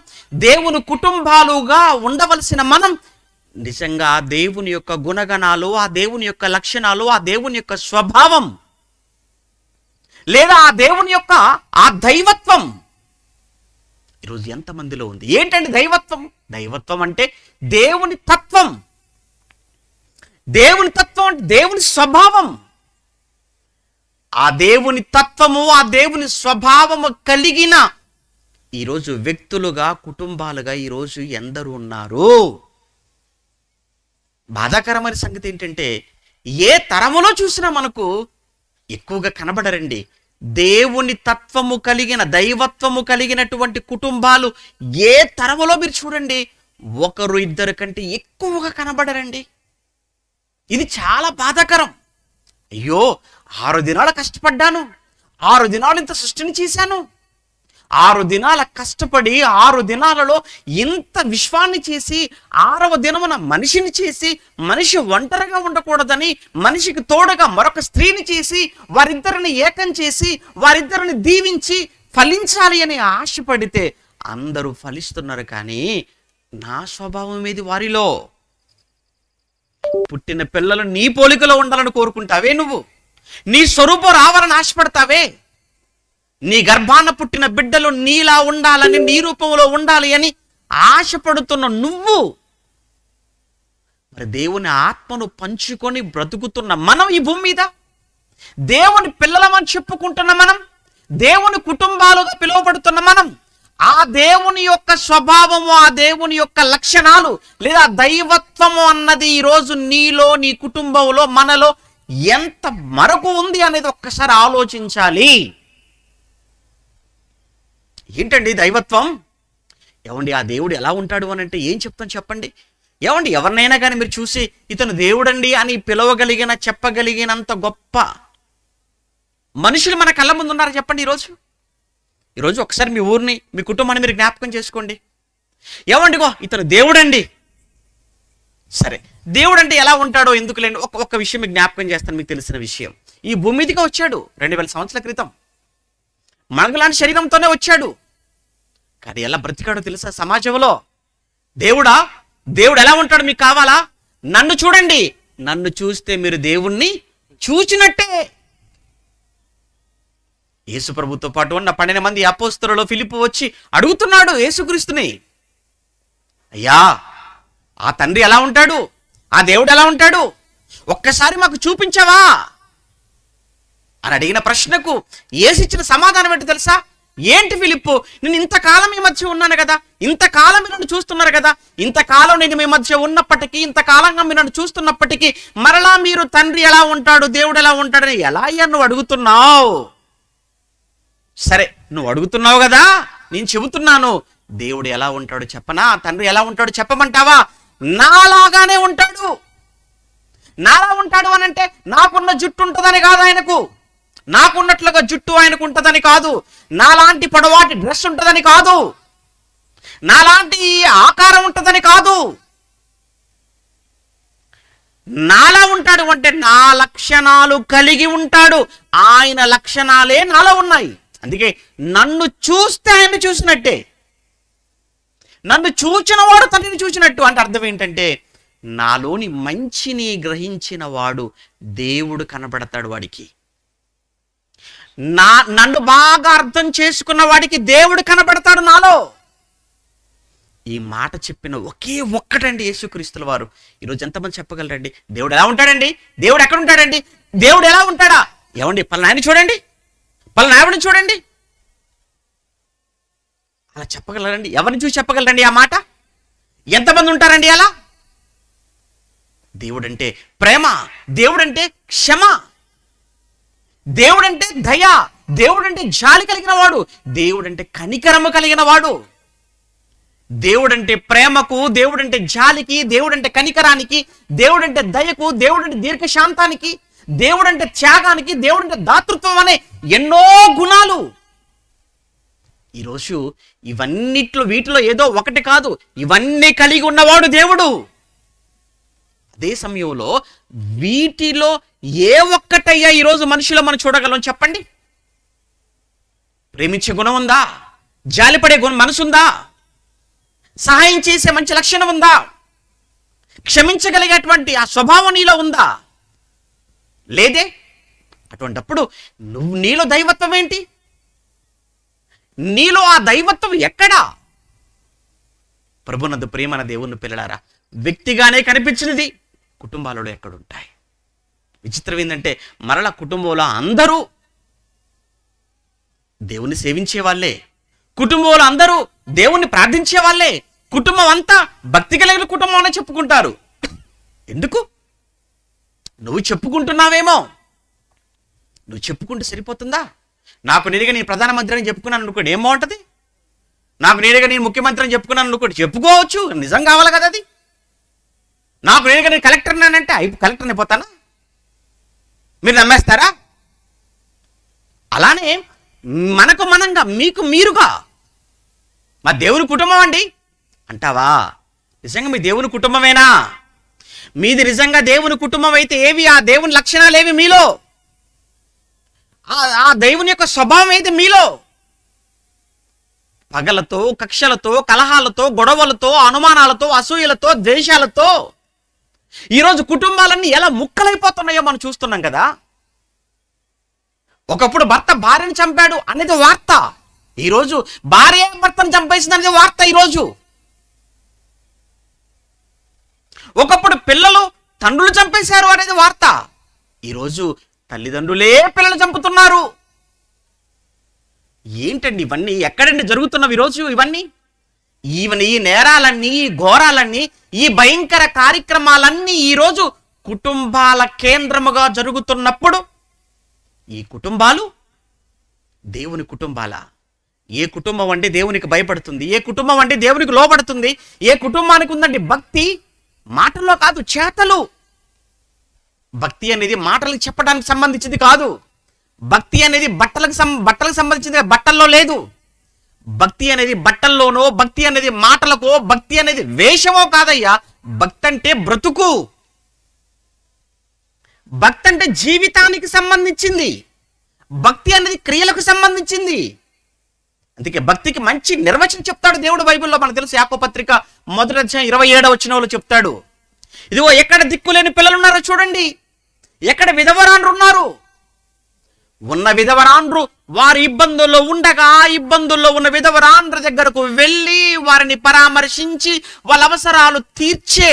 దేవుని కుటుంబాలుగా ఉండవలసిన మనం, నిజంగా దేవుని యొక్క గుణగణాలు, ఆ దేవుని యొక్క లక్షణాలు, ఆ దేవుని యొక్క స్వభావం, లేదా ఆ దేవుని యొక్క ఆ దైవత్వం ఈరోజు ఎంతమందిలో ఉంది? ఏంటండి దైవత్వం? దైవత్వం అంటే దేవుని తత్వం. దేవుని తత్వం అంటే దేవుని స్వభావం. ఆ దేవుని తత్వము, ఆ దేవుని స్వభావము కలిగిన ఈరోజు వ్యక్తులుగా, కుటుంబాలుగా ఈరోజు ఎందరూ ఉన్నారు? బాధాకరమైన సంగతి ఏంటంటే ఏ తరములో చూసినా మనకు ఎక్కువగా కనబడరండి. దేవుని తత్వము కలిగిన, దైవత్వము కలిగినటువంటి కుటుంబాలు ఏ తరములో మీరు చూడండి, ఒకరు ఇద్దరు కంటే ఎక్కువగా కనబడరండి. ఇది చాలా బాధాకరం. అయ్యో, 6 దినాలు కష్టపడ్డాను, 6 దినాలు ఇంత సృష్టిని చేశాను, 6 దినాల కష్టపడి 6 దినాలలో ఇంత విశ్వాన్ని చేసి 6వ దినమున మనిషిని చేసి, మనిషి ఒంటరిగా ఉండకూడదని మనిషికి తోడుగా మరొక స్త్రీని చేసి, వారిద్దరిని ఏకం చేసి, వారిద్దరిని దీవించి ఫలించాలి అని ఆశపడితే అందరూ ఫలిస్తున్నారు. కానీ నా స్వభావం ఏది? వారిలో పుట్టిన పిల్లలు నీ పోలికలో ఉండాలని కోరుకుంటావే నువ్వు? నీ స్వరూపం రావాలని ఆశపడతావే? నీ గర్భాన పుట్టిన బిడ్డలు నీలా ఉండాలని, నీ రూపంలో ఉండాలి అని ఆశపడుతున్న నువ్వు, మరి దేవుని ఆత్మను పంచుకొని బ్రతుకుతున్న మనం ఈ భూమి మీద, దేవుని పిల్లలమని చెప్పుకుంటున్న మనం, దేవుని కుటుంబాలుగా పిలువబడుతున్న మనం, ఆ దేవుని యొక్క స్వభావము, ఆ దేవుని యొక్క లక్షణాలు లేదా దైవత్వము అన్నది ఈరోజు నీలో, నీ కుటుంబంలో, మనలో ఎంత మరకు ఉంది అనేది ఒక్కసారి ఆలోచించాలి. ఏంటండి దైవత్వం? ఏమండి ఆ దేవుడు ఎలా ఉంటాడు అని అంటే ఏం చెప్తాను చెప్పండి? ఏమండి ఎవరినైనా కానీ మీరు చూసి ఇతను దేవుడండి అని పిలవగలిగిన, చెప్పగలిగినంత గొప్ప మనుషులు మన కళ్ళ ముందు ఉన్నారు చెప్పండి? ఈరోజు ఒకసారి మీ ఊరిని, మీ కుటుంబాన్ని మీరు జ్ఞాపకం చేసుకోండి. ఏమండిగో ఇతను దేవుడండి. సరే, దేవుడు అంటే ఎలా ఉంటాడో ఎందుకులేండి, ఒక్క విషయం మీకు జ్ఞాపకం చేస్తాను, మీకు తెలిసిన విషయం. ఈ భూమి మీదగా వచ్చాడు 2000 సంవత్సరాల క్రితం, మనలాంటి శరీరంతోనే వచ్చాడు. కానీ ఎలా బ్రతికాడో తెలుసా సమాజంలో? దేవుడు ఎలా ఉంటాడు మీకు కావాలా? నన్ను చూడండి, నన్ను చూస్తే మీరు దేవుణ్ణి చూచినట్టే. యేసు ప్రభుతో పాటు ఉన్న 12 మంది అపోస్తలులలో ఫిలిప్పు వచ్చి అడుగుతున్నాడు యేసుక్రీస్తుని, అయ్యా ఆ తండ్రి ఎలా ఉంటాడు, ఆ దేవుడు ఎలా ఉంటాడు, ఒక్కసారి మాకు చూపించవా అని అడిగిన ప్రశ్నకు యేసు ఇచ్చిన సమాధానం ఏంటి తెలుసా? ఏంటి ఫిలిప్పు, నేను ఇంతకాలం మీ మధ్య ఉన్నాను కదా, ఇంతకాలం మీరు నన్ను చూస్తున్నారు కదా, ఇంతకాలం నేను మీ మధ్య ఉన్నప్పటికీ, ఇంతకాలంగా మీరు నన్ను చూస్తున్నప్పటికీ మరలా మీరు తండ్రి ఎలా ఉంటాడు, దేవుడు ఎలా ఉంటాడని ఎలా అయ్యా నువ్వు అడుగుతున్నావు? సరే, నువ్వు అడుగుతున్నావు కదా, నేను చెబుతున్నాను. దేవుడు ఎలా ఉంటాడు చెప్పనా? తండ్రి ఎలా ఉంటాడు చెప్పమంటావా? నాలాగానే ఉంటాడు. నాలా ఉంటాడు అని అంటే నాకున్న జుట్టు ఉంటుందని కాదు ఆయనకు, నాకున్నట్లుగా జుట్టు ఆయనకు ఉంటుందని కాదు, నాలాంటి పొడవాటి డ్రెస్ ఉంటుందని కాదు, నాలాంటి ఆకారం ఉంటుందని కాదు. నాలా ఉంటాడు అంటే నా లక్షణాలు కలిగి ఉంటాడు. ఆయన లక్షణాలే నాలో ఉన్నాయి. అందుకే నన్ను చూస్తే ఆయన చూసినట్టే, నన్ను చూచిన వాడు తండ్రిని చూసినట్టు. అంటే అర్థం ఏంటంటే నాలోని మంచిని గ్రహించిన వాడు దేవుడు కనబడతాడు వాడికి. నన్ను బాగా అర్థం చేసుకున్న వాడికి దేవుడు కనబడతాడు నాలో. ఈ మాట చెప్పిన ఒకే ఒక్కటండి యేసుక్రీస్తుల వారు. ఈరోజు ఎంతమంది చెప్పగలరండి దేవుడు ఎలా ఉంటాడండి, దేవుడు ఎక్కడ ఉంటాడండి, దేవుడు ఎలా ఉంటాడా? ఏమండి పలానాయన చూడండి, పలానావిడిని చూడండి, అలా చెప్పగలరండి? ఎవరిని చూసి చెప్పగలరండి ఆ మాట? ఎంతమంది ఉంటారండి అలా? దేవుడంటే ప్రేమ, దేవుడంటే క్షమ, దేవుడంటే దయ, దేవుడంటే జాలి కలిగిన వాడు, దేవుడంటే కనికరము కలిగిన వాడు. దేవుడంటే ప్రేమకు, దేవుడంటే జాలికి, దేవుడంటే కనికరానికి, దేవుడంటే దయకు, దేవుడంటే దీర్ఘశాంతానికి, దేవుడంటే త్యాగానికి, దేవుడంటే దాతృత్వం అనే ఎన్నో గుణాలు. ఈరోజు వీటిలో ఏదో ఒకటి కాదు, ఇవన్నీ కలిగి ఉన్నవాడు దేవుడు. అదే సమయంలో వీటిలో ఏ ఒక్కటయ్యా ఈరోజు మనుషులు మనం చూడగలం చెప్పండి? ప్రేమించే గుణం ఉందా? జాలిపడే మనసు ఉందా? సహాయం చేసే మంచి లక్షణం ఉందా? క్షమించగలిగేటువంటి ఆ స్వభావం నీలో ఉందా? లేదే. అటువంటప్పుడు నీలో దైవత్వం ఏంటి? నీలో ఆ దైవత్వం ఎక్కడా? ప్రభునందు ప్రియమైన దేవుని పిల్లలారా, వ్యక్తిగానే కనిపించినది కుటుంబాలలో ఎక్కడుంటాయి? విచిత్రం ఏంటంటే మరలా కుటుంబంలో అందరూ దేవుని సేవించే వాళ్ళే, కుటుంబంలో అందరూ దేవుణ్ణి ప్రార్థించే వాళ్ళే, కుటుంబం అంతా భక్తి కలిగిన కుటుంబం అని చెప్పుకుంటారు. ఎందుకు? నువ్వు చెప్పుకుంటున్నావేమో. నువ్వు చెప్పుకుంటే సరిపోతుందా? నాకు నేరుగా నేను ప్రధానమంత్రి అని చెప్పుకున్నాను అనుకోండి, ఏం బాగుంటుంది? నాకు నేరుగా నేను ముఖ్యమంత్రి అని చెప్పుకున్నాను అనుకోండి, చెప్పుకోవచ్చు, నిజం కావాలి కదా అది. నాకు నేరుగా నేను కలెక్టర్ అంటే కలెక్టర్ని అయిపోతానా? మీరు నమ్మేస్తారా? అలానే మనకు మనంగా, మీకు మీరుగా, మా దేవుని కుటుంబం అండి అంటావా? నిజంగా మీ దేవుని కుటుంబమేనా? మీది నిజంగా దేవుని కుటుంబం అయితే ఏవి ఆ దేవుని లక్షణాలు ఏవి మీలో? ఆ దేవుని యొక్క స్వభావం ఏది మీలో? పగలతో, కక్షలతో, కలహాలతో, గొడవలతో, అనుమానాలతో, అసూయలతో, ద్వేషాలతో ఈరోజు కుటుంబాలన్నీ ఎలా ముక్కలైపోతున్నాయో మనం చూస్తున్నాం కదా. ఒకప్పుడు భర్త భార్యను చంపాడు అనేది వార్త, ఈరోజు భార్య భర్తను చంపేసింది అనేది వార్త. ఈరోజు ఒకప్పుడు పిల్లలు తండ్రులు చంపేశారు అనేది వార్త, ఈరోజు తల్లిదండ్రులే పిల్లలు చంపుతున్నారు. ఏంటండి ఇవన్నీ? ఎక్కడండి జరుగుతున్నవి ఈరోజు ఇవన్నీ? ఈ నేరాలన్నీ, ఈ ఘోరాలన్నీ, ఈ భయంకర కార్యక్రమాలన్నీ ఈరోజు కుటుంబాల కేంద్రముగా జరుగుతున్నప్పుడు ఈ కుటుంబాలు దేవుని కుటుంబాలా? ఏ కుటుంబం అంటే దేవునికి భయపడుతుంది? ఏ కుటుంబం అంటే దేవునికి లోబడుతుంది? ఏ కుటుంబానికి ఉందండి భక్తి? మాటల్లో కాదు, చేతలు. భక్తి అనేది మాటలకు చెప్పడానికి సంబంధించింది కాదు. భక్తి అనేది బట్టలకు సంబంధించింది, బట్టల్లో లేదు. భక్తి అనేది బట్టల్లోనో, భక్తి అనేది మాటలకో, భక్తి అనేది వేషమో కాదయ్యా. భక్తి అంటే బ్రతుకు, భక్తి అంటే జీవితానికి సంబంధించింది, భక్తి అనేది క్రియలకు సంబంధించింది. అందుకే భక్తికి మంచి నిర్వచనం చెప్తాడు దేవుడు బైబిల్లో. మనకు తెలుసు, యాకోబు పత్రిక 1:27 చెప్తాడు, ఇదిగో ఎక్కడ దిక్కులేని పిల్లలు ఉన్నారో చూడండి, ఎక్కడ విధవరాండ్రు ఉన్నారు. ఉన్న విధవరాండ్రు వారి ఇబ్బందుల్లో ఉండగా, ఇబ్బందుల్లో ఉన్న విధవరాండ్ర దగ్గరకు వెళ్ళి వారిని పరామర్శించి వాళ్ళ అవసరాలు తీర్చే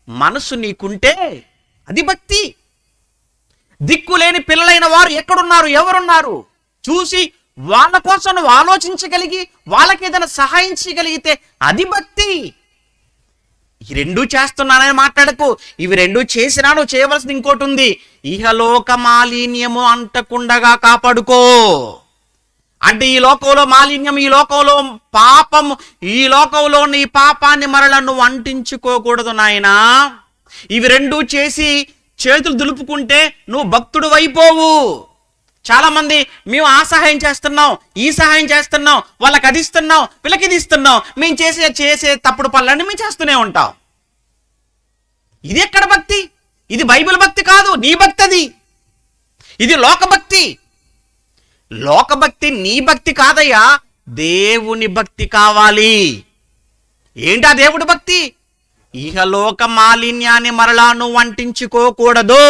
మనసు నీకుంటే అది భక్తి. దిక్కులేని పిల్లలైన వారు ఎక్కడున్నారు, ఎవరున్నారు చూసి వాళ్ళ కోసం నువ్వు ఆలోచించగలిగి వాళ్ళకి ఏదైనా సహాయం చేయగలిగితే అది భక్తి. ఈ రెండూ చేస్తున్నానని మాట్లాడకు. ఇవి రెండూ చేసినా నువ్వు చేయవలసింది ఇంకోటి ఉంది, ఇహలోక మాలిన్యము అంటకుండగా కాపాడుకో. అంటే ఈ లోకంలో మాలిన్యం, ఈ లోకంలో పాపము, ఈ లోకంలో నీ పాపాన్ని మరల నువ్వు అంటించుకోకూడదు నాయనా. ఇవి రెండూ చేసి చేతులు దులుపుకుంటే నువ్వు భక్తుడు అయిపోవు. చాలా మంది మేము ఆ సహాయం చేస్తున్నాం, ఈ సహాయం చేస్తున్నాం, వాళ్ళకి అది ఇస్తున్నాం, వీళ్ళకి ఇది ఇస్తున్నాం, మేము చేసే తప్పుడు పనులన్నీ మేము చేస్తూనే ఉంటాం. ఇది ఎక్కడ భక్తి? ఇది బైబిల్ భక్తి కాదు, నీ భక్తి అది. ఇది లోకభక్తి. లోకభక్తి నీ భక్తి కాదయ్యా, దేవుని భక్తి కావాలి. ఏంటా దేవుడి భక్తి? ఇహలోక మాలిన్యాన్ని మరలా నువ్వు అంటించుకోకూడదు.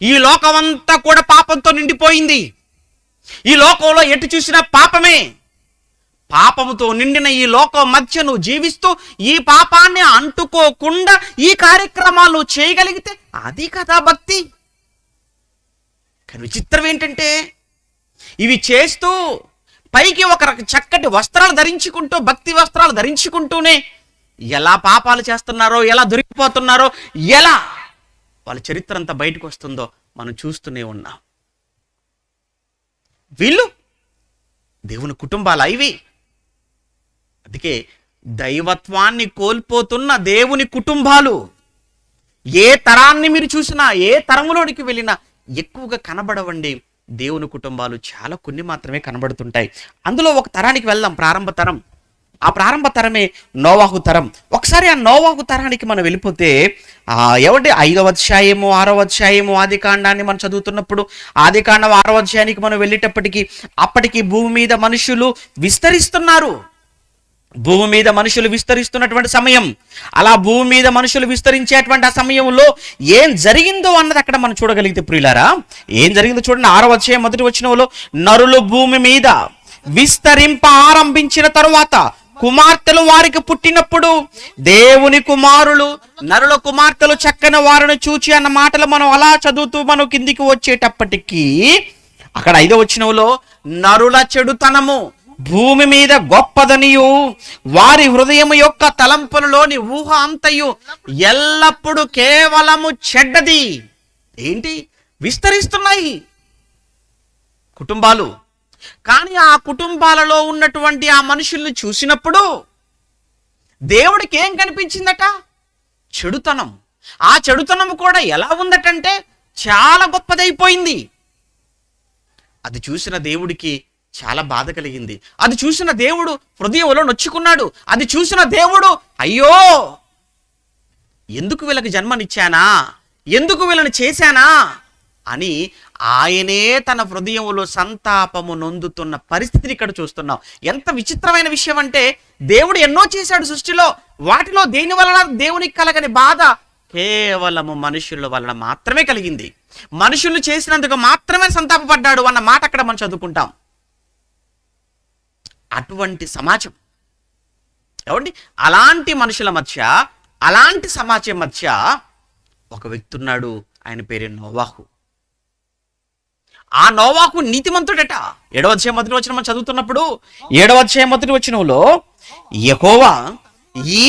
ఈ లోకమంతా కూడా పాపంతో నిండిపోయింది. ఈ లోకంలో ఎటు చూసినా పాపమే. పాపముతో నిండిన ఈ లోకం మధ్య నువ్వు జీవిస్తూ ఈ పాపాన్ని అంటుకోకుండా ఈ కార్యక్రమాలు చేయగలిగితే అది కదా భక్తి. కానీ విచిత్రం ఏంటంటే ఇవి చేస్తూ పైకి ఒక చక్కటి వస్త్రాలు ధరించుకుంటూ, భక్తి వస్త్రాలు ధరించుకుంటూనే ఎలా పాపాలు చేస్తున్నారో, ఎలా దొరికిపోతున్నారో, ఎలా వాళ్ళ చరిత్ర అంతా బయటకు వస్తుందో మనం చూస్తూనే ఉన్నాం. వీళ్ళు దేవుని కుటుంబాలు ఇవి. అందుకే దైవత్వాన్ని కోల్పోతున్న దేవుని కుటుంబాలు ఏ తరాన్ని మీరు చూసినా, ఏ తరములోనికి వెళ్ళినా ఎక్కువగా కనబడవండి. దేవుని కుటుంబాలు చాలా కొన్ని మాత్రమే కనబడుతుంటాయి. అందులో ఒక తరానికి వెళ్దాం, ప్రారంభ తరం. ఆ ప్రారంభ తరమే నోవాహు తరం. ఒకసారి ఆ నోవాహు తరానికి మనం వెళ్ళిపోతే 5వ అధ్యాయము 6వ అధ్యాయము ఆదికాండాన్ని మనం చదువుతున్నప్పుడు ఆదికాండం 6వ అధ్యాయానికి మనం వెళ్ళేటప్పటికి అప్పటికి భూమి మీద మనుషులు విస్తరిస్తున్నారు. భూమి మీద మనుషులు విస్తరిస్తున్నటువంటి సమయం, అలా భూమి మీద మనుషులు విస్తరించేటువంటి ఆ సమయంలో ఏం జరిగిందో అన్నది అక్కడ మనం చూడగలిగితే ప్రియులారా, ఏం జరిగిందో చూడండి. 6వ అధ్యాయం 1వ వచనంలో, నరులు భూమి మీద విస్తరింప ఆరంభించిన తరువాత కుమార్తెలు వారికి పుట్టినప్పుడు దేవుని కుమారులు నరుల కుమార్తెలు చక్కని వారిని చూచి అన్న మాటలు మనం అలా చదువుతూ మనం కిందికి వచ్చేటప్పటికీ అక్కడ 5వ వచనంలో నరుల చెడుతనము భూమి మీద గొప్పదనియు వారి హృదయం యొక్క తలంపులలోని ఊహ అంతయు ఎల్లప్పుడూ కేవలము చెడ్డది. ఏంటి? విస్తరిస్తున్నాయి కుటుంబాలు. కానీ ఆ కుటుంబాలలో ఉన్నటువంటి ఆ మనుషుల్ని చూసినప్పుడు దేవుడికి ఏం కనిపించిందట? చెడుతనం. ఆ చెడుతనం కూడా ఎలా ఉందటంటే చాలా గొప్పదైపోయింది. అది చూసిన దేవుడికి చాలా బాధ కలిగింది. అది చూసిన దేవుడు హృదయంలో నొచ్చుకున్నాడు. అది చూసిన దేవుడు, అయ్యో ఎందుకు వీళ్ళకి జన్మనిచ్చానా, ఎందుకు వీళ్ళని చేశానా అని ఆయనే తన హృదయంలో సంతాపము నొందుతున్న పరిస్థితిని ఇక్కడ చూస్తున్నాం. ఎంత విచిత్రమైన విషయం అంటే, దేవుడు ఎన్నో చేశాడు సృష్టిలో, వాటిలో దేని వలన దేవునికి కలగని బాధ కేవలము మనుషుల వలన మాత్రమే కలిగింది. మనుషులు చేసినందుకు మాత్రమే సంతాపపడ్డాడు అన్న మాట అక్కడ మనం చదువుకుంటాం. అటువంటి సమాజం ఏమండి, అలాంటి మనుషుల మధ్య, అలాంటి సమాజం మధ్య ఒక వ్యక్తి ఉన్నాడు. ఆయన పేరే నోవాహు. ఆ నోవాహు నీతిమంతుడట. 7వ అధ్యాయం మొదటి వచనం మనం చదువుతున్నప్పుడు 7వ అధ్యాయం మొదటి వచనంలో, యెహోవా ఈ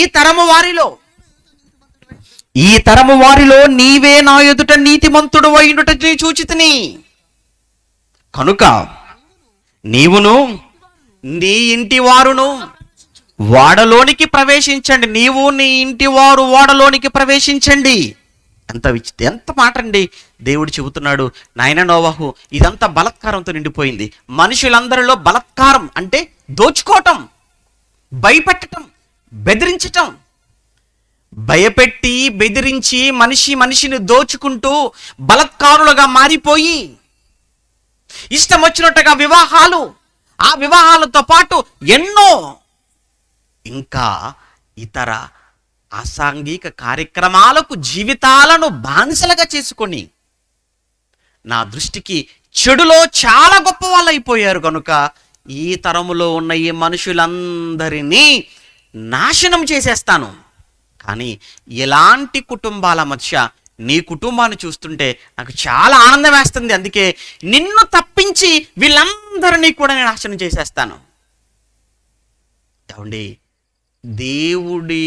తరము వారిలో నీవే నా ఎదుట నీతిమంతుడు అయినట చూచితిని కనుక నీవును నీ ఇంటి వారును వాడలోనికి ప్రవేశించండి. నీవు నీ ఇంటి వారు వాడలోనికి ప్రవేశించండి. ఎంత మాట అండి దేవుడు చెబుతున్నాడు. నాయన నోవాహు, ఇదంతా బలత్కారంతో నిండిపోయింది. మనుషులందరిలో బలత్కారం అంటే దోచుకోవటం, భయపెట్టటం, బెదిరించటం. భయపెట్టి బెదిరించి మనిషిని దోచుకుంటూ బలత్కారులుగా మారిపోయి ఇష్టం వచ్చినట్టుగా వివాహాలు, ఆ వివాహాలతో పాటు ఎన్నో ఇంకా ఇతర అసాంఘిక కార్యక్రమాలకు జీవితాలను బానిసలుగా చేసుకొని నా దృష్టికి చెడులో చాలా గొప్ప వాళ్ళు అయిపోయారు. కనుక ఈ తరములో ఉన్న ఈ మనుషులందరినీ నాశనం చేసేస్తాను. కానీ ఇలాంటి కుటుంబాల మధ్య నీ కుటుంబాన్ని చూస్తుంటే నాకు చాలా ఆనందం వేస్తుంది. అందుకే నిన్ను తప్పించి వీళ్ళందరినీ కూడా నేను నాశనం చేసేస్తాను. ఏమండి, దేవుడి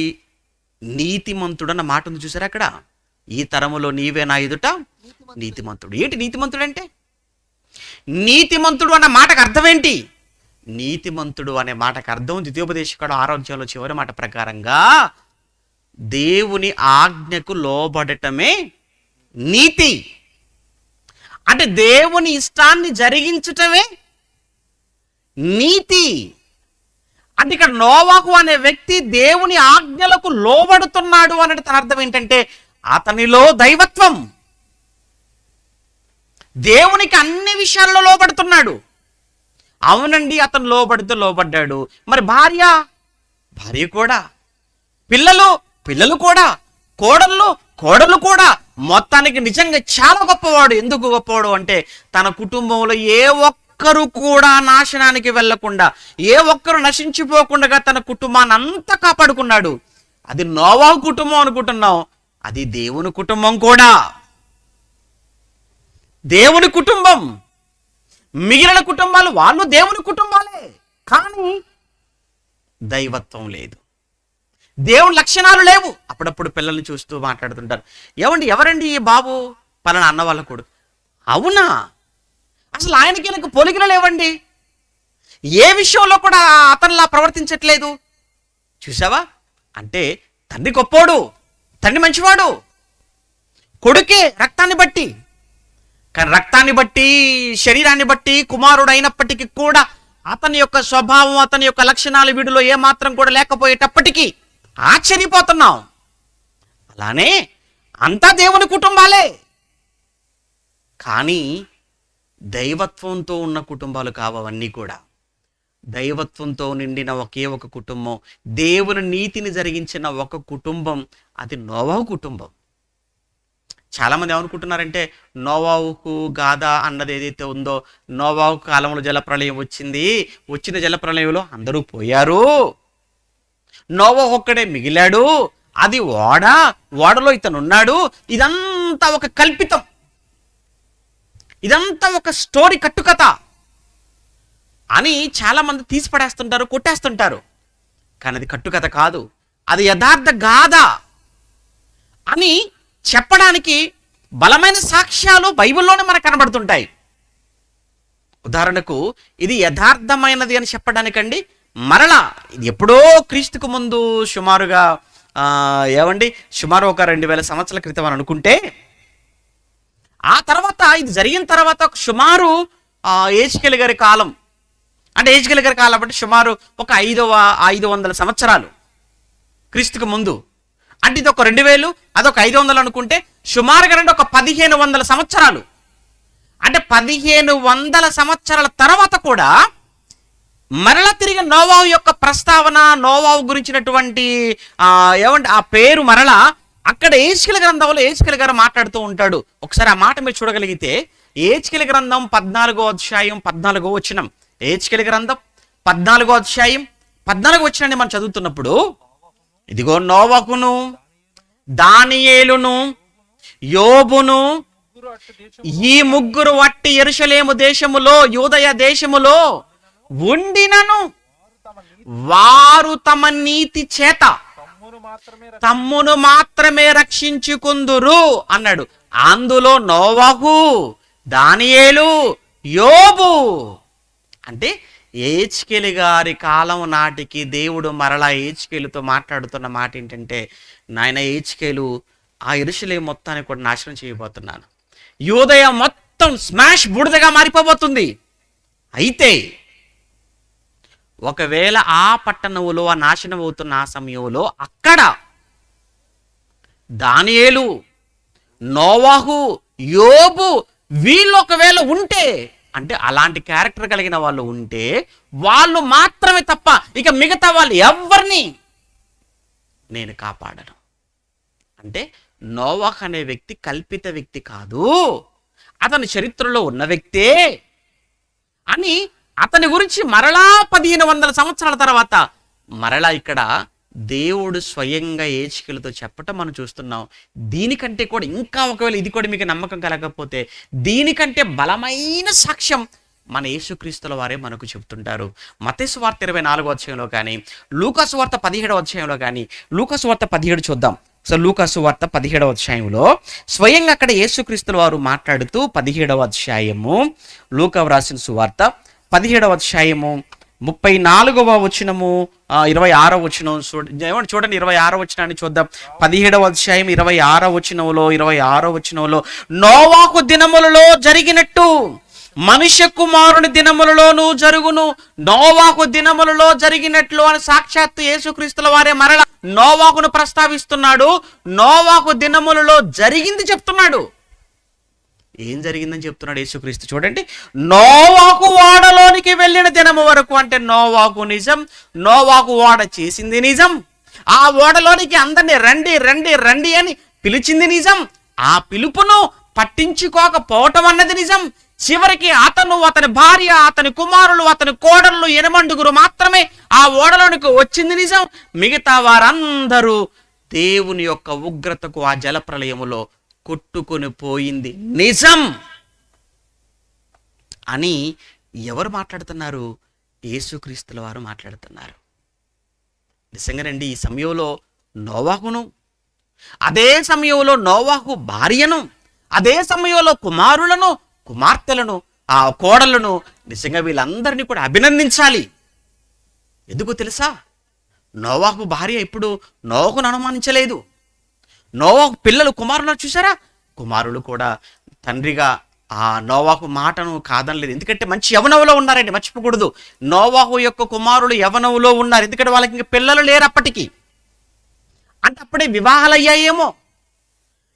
నీతిమంతుడు అన్న మాట ఉంది చూసారా అక్కడ. ఈ తరములో నీవే నా ఎదుట నీతిమంతుడు. ఏంటి నీతిమంతుడు అంటే? నీతిమంతుడు అన్న మాటకు అర్థం ఏంటి? నీతిమంతుడు అనే మాటకు అర్థం ద్వితీయోపదేశకుడు 6వ అధ్యాయంలో చివరి మాట ప్రకారంగా దేవుని ఆజ్ఞకు లోబడటమే నీతి. అంటే దేవుని ఇష్టాన్ని జరిగించటమే నీతి. అంటే ఇక్కడ నోవాహు అనే వ్యక్తి దేవుని ఆజ్ఞలకు లోబడుతున్నాడు అనేది తన అర్థం ఏంటంటే అతనిలో దైవత్వం. దేవునికి అన్ని విషయాల్లో లోబడుతున్నాడు. అవునండి, అతను లోబడ్డాడు. మరి భార్య కూడా, పిల్లలు కూడా, కోడళ్ళు కూడా, మొత్తానికి నిజంగా చాలా గొప్పవాడు. ఎందుకు గొప్పవాడు అంటే తన కుటుంబంలో ఏ ఒక్కరు కూడా నాశనానికి వెళ్లకుండా, ఏ ఒక్కరు నశించిపోకుండా తన కుటుంబాన్ని అంతా కాపాడుకున్నాడు. అది నోవాహు కుటుంబం అనుకుంటున్నాం, అది దేవుని కుటుంబం కూడా. దేవుని కుటుంబం. మిగిలిన కుటుంబాలు వాళ్ళు దేవుని కుటుంబాలే, కానీ దైవత్వం లేదు, దేవుని లక్షణాలు లేవు. అప్పుడప్పుడు పిల్లల్ని చూస్తూ మాట్లాడుతుంటారు, ఎవరండి ఈ బాబు? పలానా అన్న వాళ్ళ కొడుకు. అవునా? అసలు ఆయనకి నాకు పోలికలు లేవండి, ఏ విషయంలో కూడా అతనిలా ప్రవర్తించట్లేదు. చూసావా? అంటే తండ్రి గొప్పోడు, తండ్రి మంచివాడు, కొడుకే రక్తాన్ని బట్టి, కానీ రక్తాన్ని బట్టి, శరీరాన్ని బట్టి కుమారుడు అయినప్పటికీ కూడా అతని యొక్క స్వభావం, అతని యొక్క లక్షణాలు వీడిలో ఏమాత్రం కూడా లేకపోయేటప్పటికీ ఆశ్చర్యపోతున్నాం. అలానే అంతా దేవుని కుటుంబాలే, కానీ దైవత్వంతో ఉన్న కుటుంబాలు కావన్నీ కూడా. దైవత్వంతో నిండిన ఒకే ఒక కుటుంబం, దేవుని నీతిని జరిగించిన ఒక కుటుంబం, అది నోవాహు కుటుంబం. చాలామంది ఏమనుకుంటున్నారంటే నోవాహుకు గాథ అన్నది ఏదైతే ఉందో, నోవాహు కాలంలో జలప్రళయం వచ్చిన జలప్రళయంలో అందరూ పోయారు, నోవాహు ఒక్కడే మిగిలాడు, అది ఓడలో ఇతను ఉన్నాడు. ఇదంతా ఒక కల్పితం, ఇదంతా ఒక స్టోరీ, కట్టుకథ. అని చాలామంది తీసి పడేస్తుంటారు, కొట్టేస్తుంటారు. కానీ అది కట్టుకథ కాదు, అది యథార్థ గాథ అని చెప్పడానికి బలమైన సాక్ష్యాలు బైబిల్లోనే మనకు కనబడుతుంటాయి. ఉదాహరణకు ఇది యథార్థమైనది అని చెప్పడానికండి, మరలా ఇది ఎప్పుడో క్రీస్తుకు ముందు సుమారుగా సుమారు ఒక 2000 సంవత్సరాల క్రితం అని అనుకుంటే, ఆ తర్వాత ఇది జరిగిన తర్వాత సుమారు ఏజ్కేల్ గారి కాలం, అంటే ఏజ్కేల్ గారి కాలం అంటే సుమారు ఒక 500 సంవత్సరాలు క్రీస్తుకు ముందు. అంటే ఇది ఒక 2000, అదొక 500 అనుకుంటే సుమారుగా రండి ఒక 1500 సంవత్సరాలు. అంటే 1500 సంవత్సరాల తర్వాత కూడా మరలా తిరిగి నోవాహు యొక్క ప్రస్తావన, నోవాహు గురించినటువంటి ఆ పేరు మరలా అక్కడ ఏజ్కేల్ గ్రంథంలో ఏజ్కేల్ గారు మాట్లాడుతూ ఉంటాడు. ఒకసారి ఆ మాట మీరు చూడగలిగితే ఏజ్కేల్ గ్రంథం 14వ అధ్యాయం 14వ వచనం, ఏజ్కేల్ గ్రంథం 14వ అధ్యాయం 14వ వచనాన్ని మనం చదువుతున్నప్పుడు, ఇదిగో నోవాహును, దానియేలును, యోబును, ఈ ముగ్గురు వట్టి యెరూషలేము దేశములో, యూదయ దేశములో ఉండినను వారు తమ నీతి చేత తమ్మును మాత్రమే రక్షించుకుందురు అన్నాడు. అందులో నోవాహు, దానియేలు, యోబు. అంటే ఏజ్కేల్ గారి కాలం నాటికి దేవుడు మరలా ఏజ్కేలుతో మాట్లాడుతున్న మాట ఏంటంటే, నాయన ఏజ్కేలు, ఆ యెరూషలేము మొత్తాన్ని కూడా నాశనం చేయబోతున్నాను, యూదయ మొత్తం స్మాష్ బూడిదగా మారిపోబోతుంది. అయితే ఒకవేళ ఆ పట్టణంలో ఆ నాశనం అవుతున్న ఆ సమయంలో అక్కడ దానియేలు, నోవాహు, యోబు వీళ్ళు ఒకవేళ ఉంటే, అంటే అలాంటి క్యారెక్టర్ కలిగిన వాళ్ళు ఉంటే వాళ్ళు మాత్రమే తప్ప ఇక మిగతా వాళ్ళు ఎవరిని నేను కాపాడను. అంటే నోవాహు అనే వ్యక్తి కల్పిత వ్యక్తి కాదు, అతని చరిత్రలో ఉన్న వ్యక్తే అని అతని గురించి మరలా 1500 సంవత్సరాల తర్వాత మరలా ఇక్కడ దేవుడు స్వయంగా ఏజ్కేలుతో చెప్పటం మనం చూస్తున్నాం. దీనికంటే కూడా ఇంకా ఒకవేళ ఇది కూడా మీకు నమ్మకం కలగకపోతే దీనికంటే బలమైన సాక్ష్యం మన యేసుక్రీస్తుల వారే మనకు చెప్తుంటారు. మత్తయి సువార్త 24వ అధ్యాయంలో కానీ, లూకా సువార్త 17వ అధ్యాయంలో కానీ, లూకా సువార్త 17 చూద్దాం. సో లూకా సువార్త 17వ అధ్యాయంలో స్వయంగా అక్కడ యేసుక్రీస్తుల వారు మాట్లాడుతూ 17వ అధ్యాయము లూకా వ్రాసిన సువార్త 17వ అధ్యాయము 34వ వచనము 26వ వచనం చూడండి. 26వ వచనాన్ని చూద్దాం. 17వ అధ్యాయం 26వ వచనంలో నోవాహు దినములలో జరిగినట్టు మనుష్య కుమారుని దినములలోనూ జరుగును. నోవాహు దినములలో జరిగినట్లు అని సాక్షాత్తు యేసుక్రీస్తుల వారే మరలా నోవాహును ప్రస్తావిస్తున్నాడు. నోవాహు దినములలో జరిగింది చెప్తున్నాడు. ఏం జరిగిందని చెప్తున్నాడు యేసుక్రీస్తు? చూడండి, నోవాహు ఓడలోనికి వెళ్ళిన దినము వరకు, అంటే నోవాహు నిజం, నోవాహు ఓడ చేసింది నిజం, ఆ ఓడలోనికి అందరినీ రండి రండి రండి అని పిలిచింది నిజం, ఆ పిలుపును పట్టించుకోకపోవటం అన్నది నిజం. చివరికి అతను, అతని భార్య, అతని కుమారులు, అతని కోడళ్ళు 8 మాత్రమే ఆ ఓడలోనికి వచ్చింది నిజం. మిగతా వారందరూ దేవుని యొక్క ఉగ్రతకు ఆ జలప్రలయములో కొట్టుకొని పోయింది నిజం అని ఎవరు మాట్లాడుతున్నారు? యేసుక్రీస్తుల వారు మాట్లాడుతున్నారు. నిజంగానండి, ఈ సమయంలో నోవాహును, అదే సమయంలో నోవాహు భార్యను, అదే సమయంలో కుమారులను, కుమార్తెలను, ఆ కోడలను, నిజంగా వీళ్ళందరినీ కూడా అభినందించాలి. ఎందుకు తెలుసా? నోవాహు భార్య ఇప్పుడు నోవాహును అనుమానించలేదు. నోవాహు పిల్లలు, కుమారులను చూసారా? కుమారులు కూడా తండ్రిగా ఆ నోవాహు మాటను కాదనలేదు. ఎందుకంటే మంచి యవనవులో ఉన్నారండి, మర్చిపోకూడదు. నోవాహు యొక్క కుమారులు యవనవులో ఉన్నారు, ఎందుకంటే వాళ్ళకి ఇంకా పిల్లలు లేరు అప్పటికి. అంటే అప్పుడే వివాహాలు అయ్యాయేమో.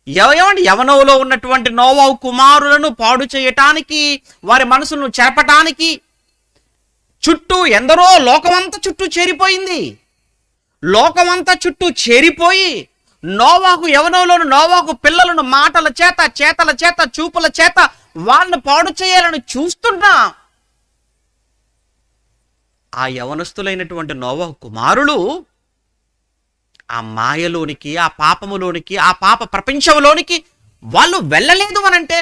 ఏమండి, యవనవులో ఉన్నటువంటి నోవాహు కుమారులను పాడు చేయటానికి, వారి మనసును చెరపటానికి చుట్టూ ఎందరో లోకమంతా చుట్టూ చేరిపోయింది. లోకమంతా చుట్టూ చేరిపోయి నోవాహు యవనంలోను నోవాహు పిల్లలను మాటల చేత, చేతల చేత, చూపుల చేత వాళ్ళని పాడు చేయాలని చూస్తున్నా ఆ యవనస్తులైనటువంటి నోవాహు కుమారులు ఆ మాయలోనికి, ఆ పాపములోనికి, ఆ పాప ప్రపంచంలోనికి వాళ్ళు వెళ్ళలేదు అనంటే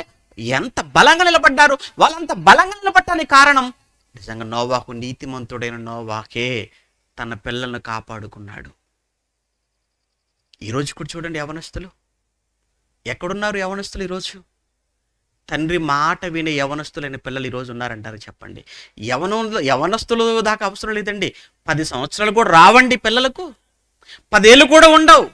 ఎంత బలంగా నిలబడ్డారు. వాళ్ళంత బలంగా నిలబడటానికి కారణం నిజంగా నోవాహు, నీతిమంతుడైన నోవాహే తన పిల్లలను కాపాడుకున్నాడు. ఈరోజు కూడా చూడండి యవనస్తులు ఎక్కడున్నారు? యవనస్తులు ఈరోజు తండ్రి మాట వినే యవనస్తులైన పిల్లలు ఈరోజు ఉన్నారంటారు చెప్పండి. యవనస్తులు దాకా అవసరం లేదండి, 10 సంవత్సరాలు కూడా రావండి పిల్లలకు, 10 ఏళ్ళు కూడా ఉండవు.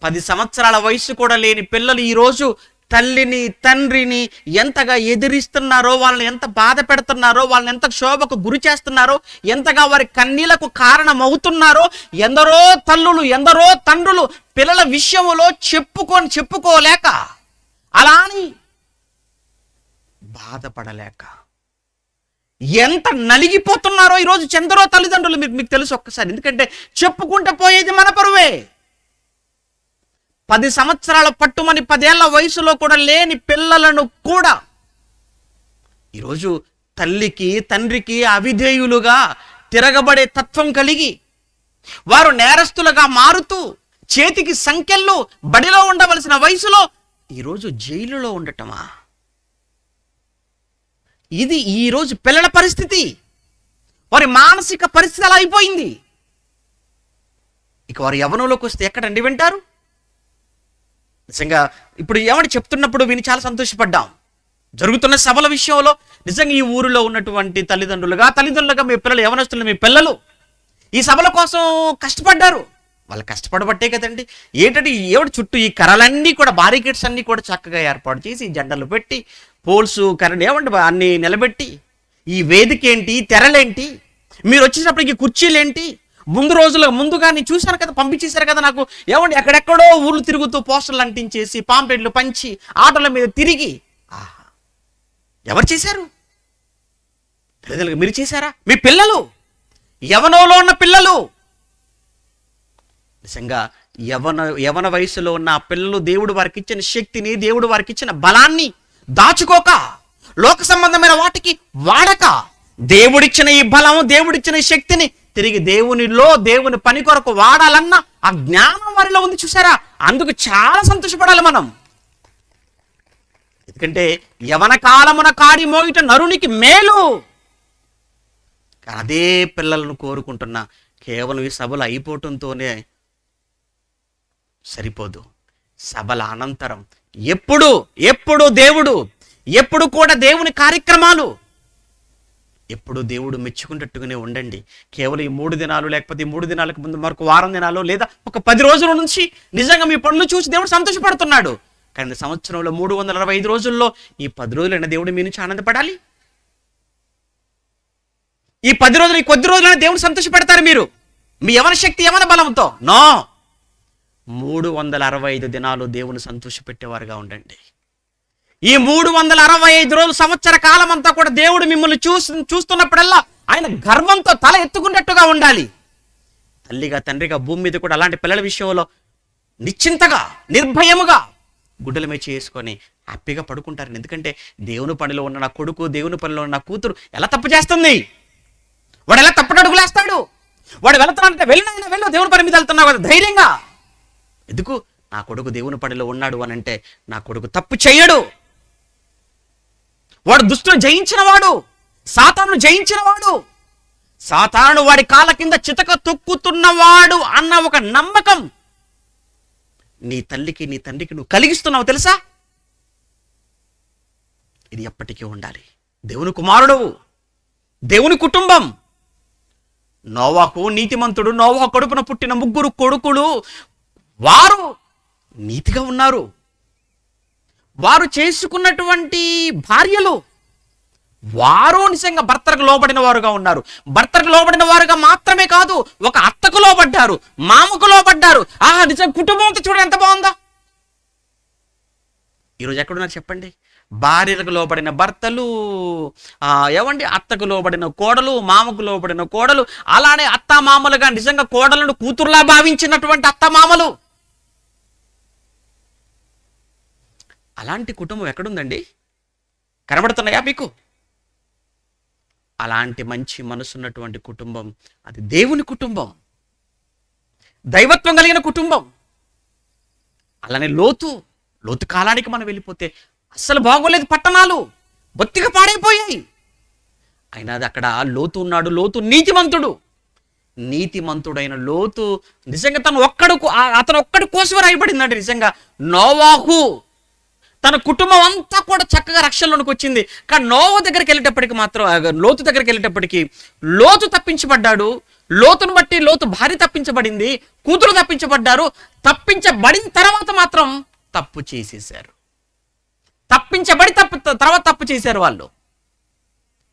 10 సంవత్సరాల వయసు కూడా లేని పిల్లలు ఈరోజు తల్లిని తండ్రిని ఎంతగా ఎదిరిస్తున్నారో, వాళ్ళని ఎంత బాధ పెడుతున్నారో, వాళ్ళని ఎంత క్షోభకు గురి చేస్తున్నారో, ఎంతగా వారి కన్నీళ్లకు కారణమవుతున్నారో. ఎందరో తల్లులు, ఎందరో తండ్రులు పిల్లల విషయంలో చెప్పుకోలేక, అలా అని బాధపడలేక ఎంత నలిగిపోతున్నారో ఈరోజు ఎందరో తల్లిదండ్రులు. మీకు తెలుసు ఒక్కసారి, ఎందుకంటే చెప్పుకుంటే పోయేది మన పరువే. 10 సంవత్సరాల పట్టుమని 10 ఏళ్ల వయసులో కూడా లేని పిల్లలను కూడా ఈరోజు తల్లికి తండ్రికి అవిధేయులుగా తిరగబడే తత్వం కలిగి వారు నేరస్తులుగా మారుతూ చేతికి సంకెళ్ళు, బడిలో ఉండవలసిన వయసులో ఈరోజు జైలులో ఉండటమా? ఇది ఈరోజు పిల్లల పరిస్థితి. వారి మానసిక పరిస్థితి అలా అయిపోయింది. ఇక వారు యవ్వనంలోకి వస్తే ఎక్కడండి వింటారు? నిజంగా ఇప్పుడు ఏమని చెప్తున్నప్పుడు విని చాలా సంతోషపడ్డాం. జరుగుతున్న సభల విషయంలో నిజంగా ఈ ఊరిలో ఉన్నటువంటి తల్లిదండ్రులుగా మీ పిల్లలు, యవనస్తులు మీ పిల్లలు ఈ సభల కోసం కష్టపడ్డారు. వాళ్ళు కష్టపడబట్టే కదండి. ఏంటంటే చుట్టూ ఈ కర్రలన్నీ కూడా, బారికేడ్స్ అన్నీ కూడా చక్కగా ఏర్పాటు చేసి, జెండలు పెట్టి, పోల్స్, కరెంట్ అన్ని నిలబెట్టి, ఈ వేదిక ఏంటి, తెరలేంటి, మీరు వచ్చేటప్పటికి కుర్చీలేంటి, ముందుగా నేను చూశాను కదా, పంపించేశారు కదా నాకు. ఎక్కడెక్కడో ఊళ్ళు తిరుగుతూ పోస్టర్లు అంటించేసి, పాంప్లెట్లు పంచి, ఆటోల మీద తిరిగి. ఆహా, ఎవరు చేశారు? మీరు చేశారా? మీ పిల్లలు, యవనంలో ఉన్న పిల్లలు. నిజంగా యవన వయసులో ఉన్న ఆ పిల్లలు దేవుడు వారికి ఇచ్చిన శక్తిని, దేవుడు వారికి ఇచ్చిన బలాన్ని దాచుకోక, లోక సంబంధమైన వాటికి వాడక, దేవుడిచ్చిన ఈ బలం, దేవుడిచ్చిన ఈ శక్తిని తిరిగి దేవుని పని కొరకు వాడాలన్న ఆ జ్ఞానం వారిలో ఉంది. చూసారా? అందుకు చాలా సంతోషపడాలి మనం. ఎందుకంటే యవన కాలమున కాడి మోగిట నరునికి మేలు. అదే పిల్లలను కోరుకుంటున్నా. కేవలం ఈ సభలు అయిపోవటంతోనే సరిపోదు. సభల అనంతరం ఎప్పుడు దేవుడు, ఎప్పుడు కూడా దేవుని కార్యక్రమాలు, ఎప్పుడు దేవుడు మెచ్చుకున్నట్టుగానే ఉండండి. కేవలం ఈ 3 దినాలు, లేకపోతే ఈ 3 దినాలకు ముందు మరొక వారం దినాలు, లేదా ఒక 10 రోజుల నుంచి నిజంగా మీ పనులు చూసి దేవుడు సంతోషపడుతున్నాడు. కానీ సంవత్సరంలో 365 రోజుల్లో ఈ 10 రోజులైనా దేవుడు మీ నుంచి ఆనందపడాలి. ఈ 10 రోజులు, ఈ కొద్ది రోజులైనా దేవుడు సంతోషపెడతారు మీరు మీ యవన శక్తి, యవన బలంతో. నో, 365 దినాలు దేవుని సంతోషపెట్టేవారుగా ఉండండి. ఈ 365 రోజులు, సంవత్సర కాలం అంతా కూడా దేవుడు మిమ్మల్ని చూస్తున్నప్పుడల్లా ఆయన గర్వంతో తల ఎత్తుకున్నట్టుగా ఉండాలి. తల్లిగా తండ్రిగా భూమి మీద కూడా అలాంటి పిల్లల విషయంలో నిశ్చింతగా, నిర్భయముగా గుడ్డల మీద చేసుకొని హ్యాపీగా పడుకుంటారు. ఎందుకంటే దేవుని పనిలో ఉన్న నా కొడుకు, దేవుని పనిలో ఉన్న నా కూతురు ఎలా తప్పు చేస్తుంది, వాడు ఎలా తప్పటడుగులేస్తాడు, వాడు వెళ్తానంటే వెళ్ళు, దేవుని పని మీద వెళ్తున్నావు కదా ధైర్యంగా. ఎందుకు? నా కొడుకు దేవుని పనిలో ఉన్నాడు అని అంటే నా కొడుకు తప్పు చేయడు. వాడు దుష్టును జయించినవాడు, సాతాను జయించినవాడు, సాతాను వాడి కాళ్ళ కింద చితక తొక్కుతున్నవాడు అన్న ఒక నమ్మకం నీ తల్లికి, నీ తండ్రికి నువ్వు కలిగిస్తున్నావు తెలుసా? ఇది ఎప్పటికీ ఉండాలి. దేవుని కుమారుడు, దేవుని కుటుంబం. నోవాహు నీతిమంతుడు. నోవాహు కడుపున పుట్టిన 3 కొడుకులు వారు నీతిగా ఉన్నారు. వారు చేసుకున్నటువంటి భార్యలు వారు నిజంగా భర్తకు లోబడిన వారుగా ఉన్నారు. భర్తకు లోబడిన వారుగా మాత్రమే కాదు, ఒక అత్తకు లోబడ్డారు, మామకు లోబడ్డారు. నిజంగా కుటుంబంతో చూడండి ఎంత బాగుందా. ఈరోజు ఎక్కడున్నారు చెప్పండి? భార్యలకు లోబడిన భర్తలు, అత్తకు లోబడిన కోడలు, మామకు లోబడిన కోడలు, అలానే అత్తామామలుగా నిజంగా కోడలను కూతురులా భావించినటువంటి అత్తమామలు. అలాంటి కుటుంబం ఎక్కడుందండి? కనబడుతున్నాయా మీకు? అలాంటి మంచి మనసున్నటువంటి కుటుంబం అది దేవుని కుటుంబం, దైవత్వం కలిగిన కుటుంబం. అలానే లోతు కాలానికి మనం వెళ్ళిపోతే అస్సలు బాగోలేదు. పట్టణాలు బొత్తిగా పాడైపోయాయి. అయినా అది అక్కడ లోతు ఉన్నాడు. లోతు నీతిమంతుడు. నీతిమంతుడైన లోతు నిజంగా అతను ఒక్కడి కోసమే రాయబడిందంటే నిజంగా నోవాహు తన కుటుంబం అంతా కూడా చక్కగా రక్షణలోనికి వచ్చింది. కానీ నోవా దగ్గరికి వెళ్ళేటప్పటికి మాత్రం, లోతు దగ్గరికి వెళ్ళేటప్పటికి లోతు తప్పించబడ్డాడు. లోతును బట్టి లోతు భార్య తప్పించబడింది, కూతురు తప్పించబడ్డారు. తప్పించబడిన తర్వాత మాత్రం తప్పు చేసేశారు. తర్వాత తప్పు చేశారు వాళ్ళు.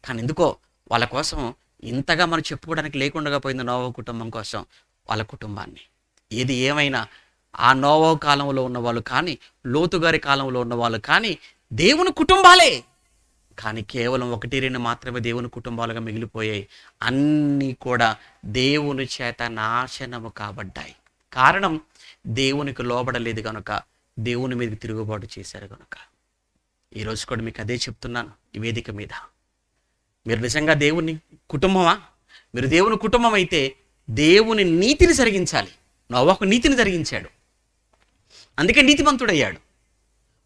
కానీ ఎందుకో వాళ్ళ కోసం ఇంతగా మనం చెప్పుకోవడానికి లేకుండా పోయింది నోవా కుటుంబం కోసం, వాళ్ళ కుటుంబాన్ని. ఏది ఏమైనా ఆ నోవా కాలంలో ఉన్న వాళ్ళు కానీ, లోతు గారి కాలంలో ఉన్న వాళ్ళు కానీ దేవుని కుటుంబాలే. కానీ కేవలం 1-2 మాత్రమే దేవుని కుటుంబాలుగా మిగిలిపోయాయి. అన్నీ కూడా దేవుని చేత నాశనము కాబడ్డాయి. కారణం దేవునికి లోబడలేదు కనుక, దేవుని మీద తిరుగుబాటు చేశారు కనుక. ఈరోజు కూడా మీకు అదే చెప్తున్నాను ఈ వేదిక మీద. మీరు నిజంగా దేవుని కుటుంబమా? మీరు దేవుని కుటుంబం అయితే దేవుని నీతిని జరిగించాలి. నోవాహు నీతిని జరిగించాడు, అందుకే నీతిమంతుడయ్యాడు.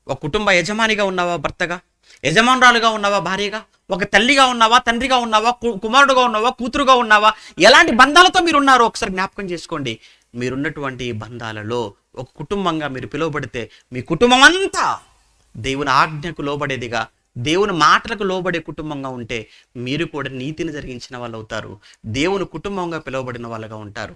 ఒక కుటుంబ యజమానిగా ఉన్నావా భర్తగా, యజమానురాలుగా ఉన్నావా భార్యగా, ఒక తల్లిగా ఉన్నావా, తండ్రిగా ఉన్నావా, కుమారుడుగా ఉన్నావా, కూతురుగా ఉన్నావా, ఎలాంటి బంధాలతో మీరు ఉన్నారో ఒకసారి జ్ఞాపకం చేసుకోండి. మీరున్నటువంటి బంధాలలో ఒక కుటుంబంగా మీరు పిలువబడితే మీ కుటుంబం అంతా దేవుని ఆజ్ఞకు లోబడేదిగా, దేవుని మాటలకు లోబడే కుటుంబంగా ఉంటే మీరు కూడా నీతిని జరిగించిన వాళ్ళు అవుతారు. దేవుని కుటుంబంగా పిలువబడిన వాళ్ళగా ఉంటారు.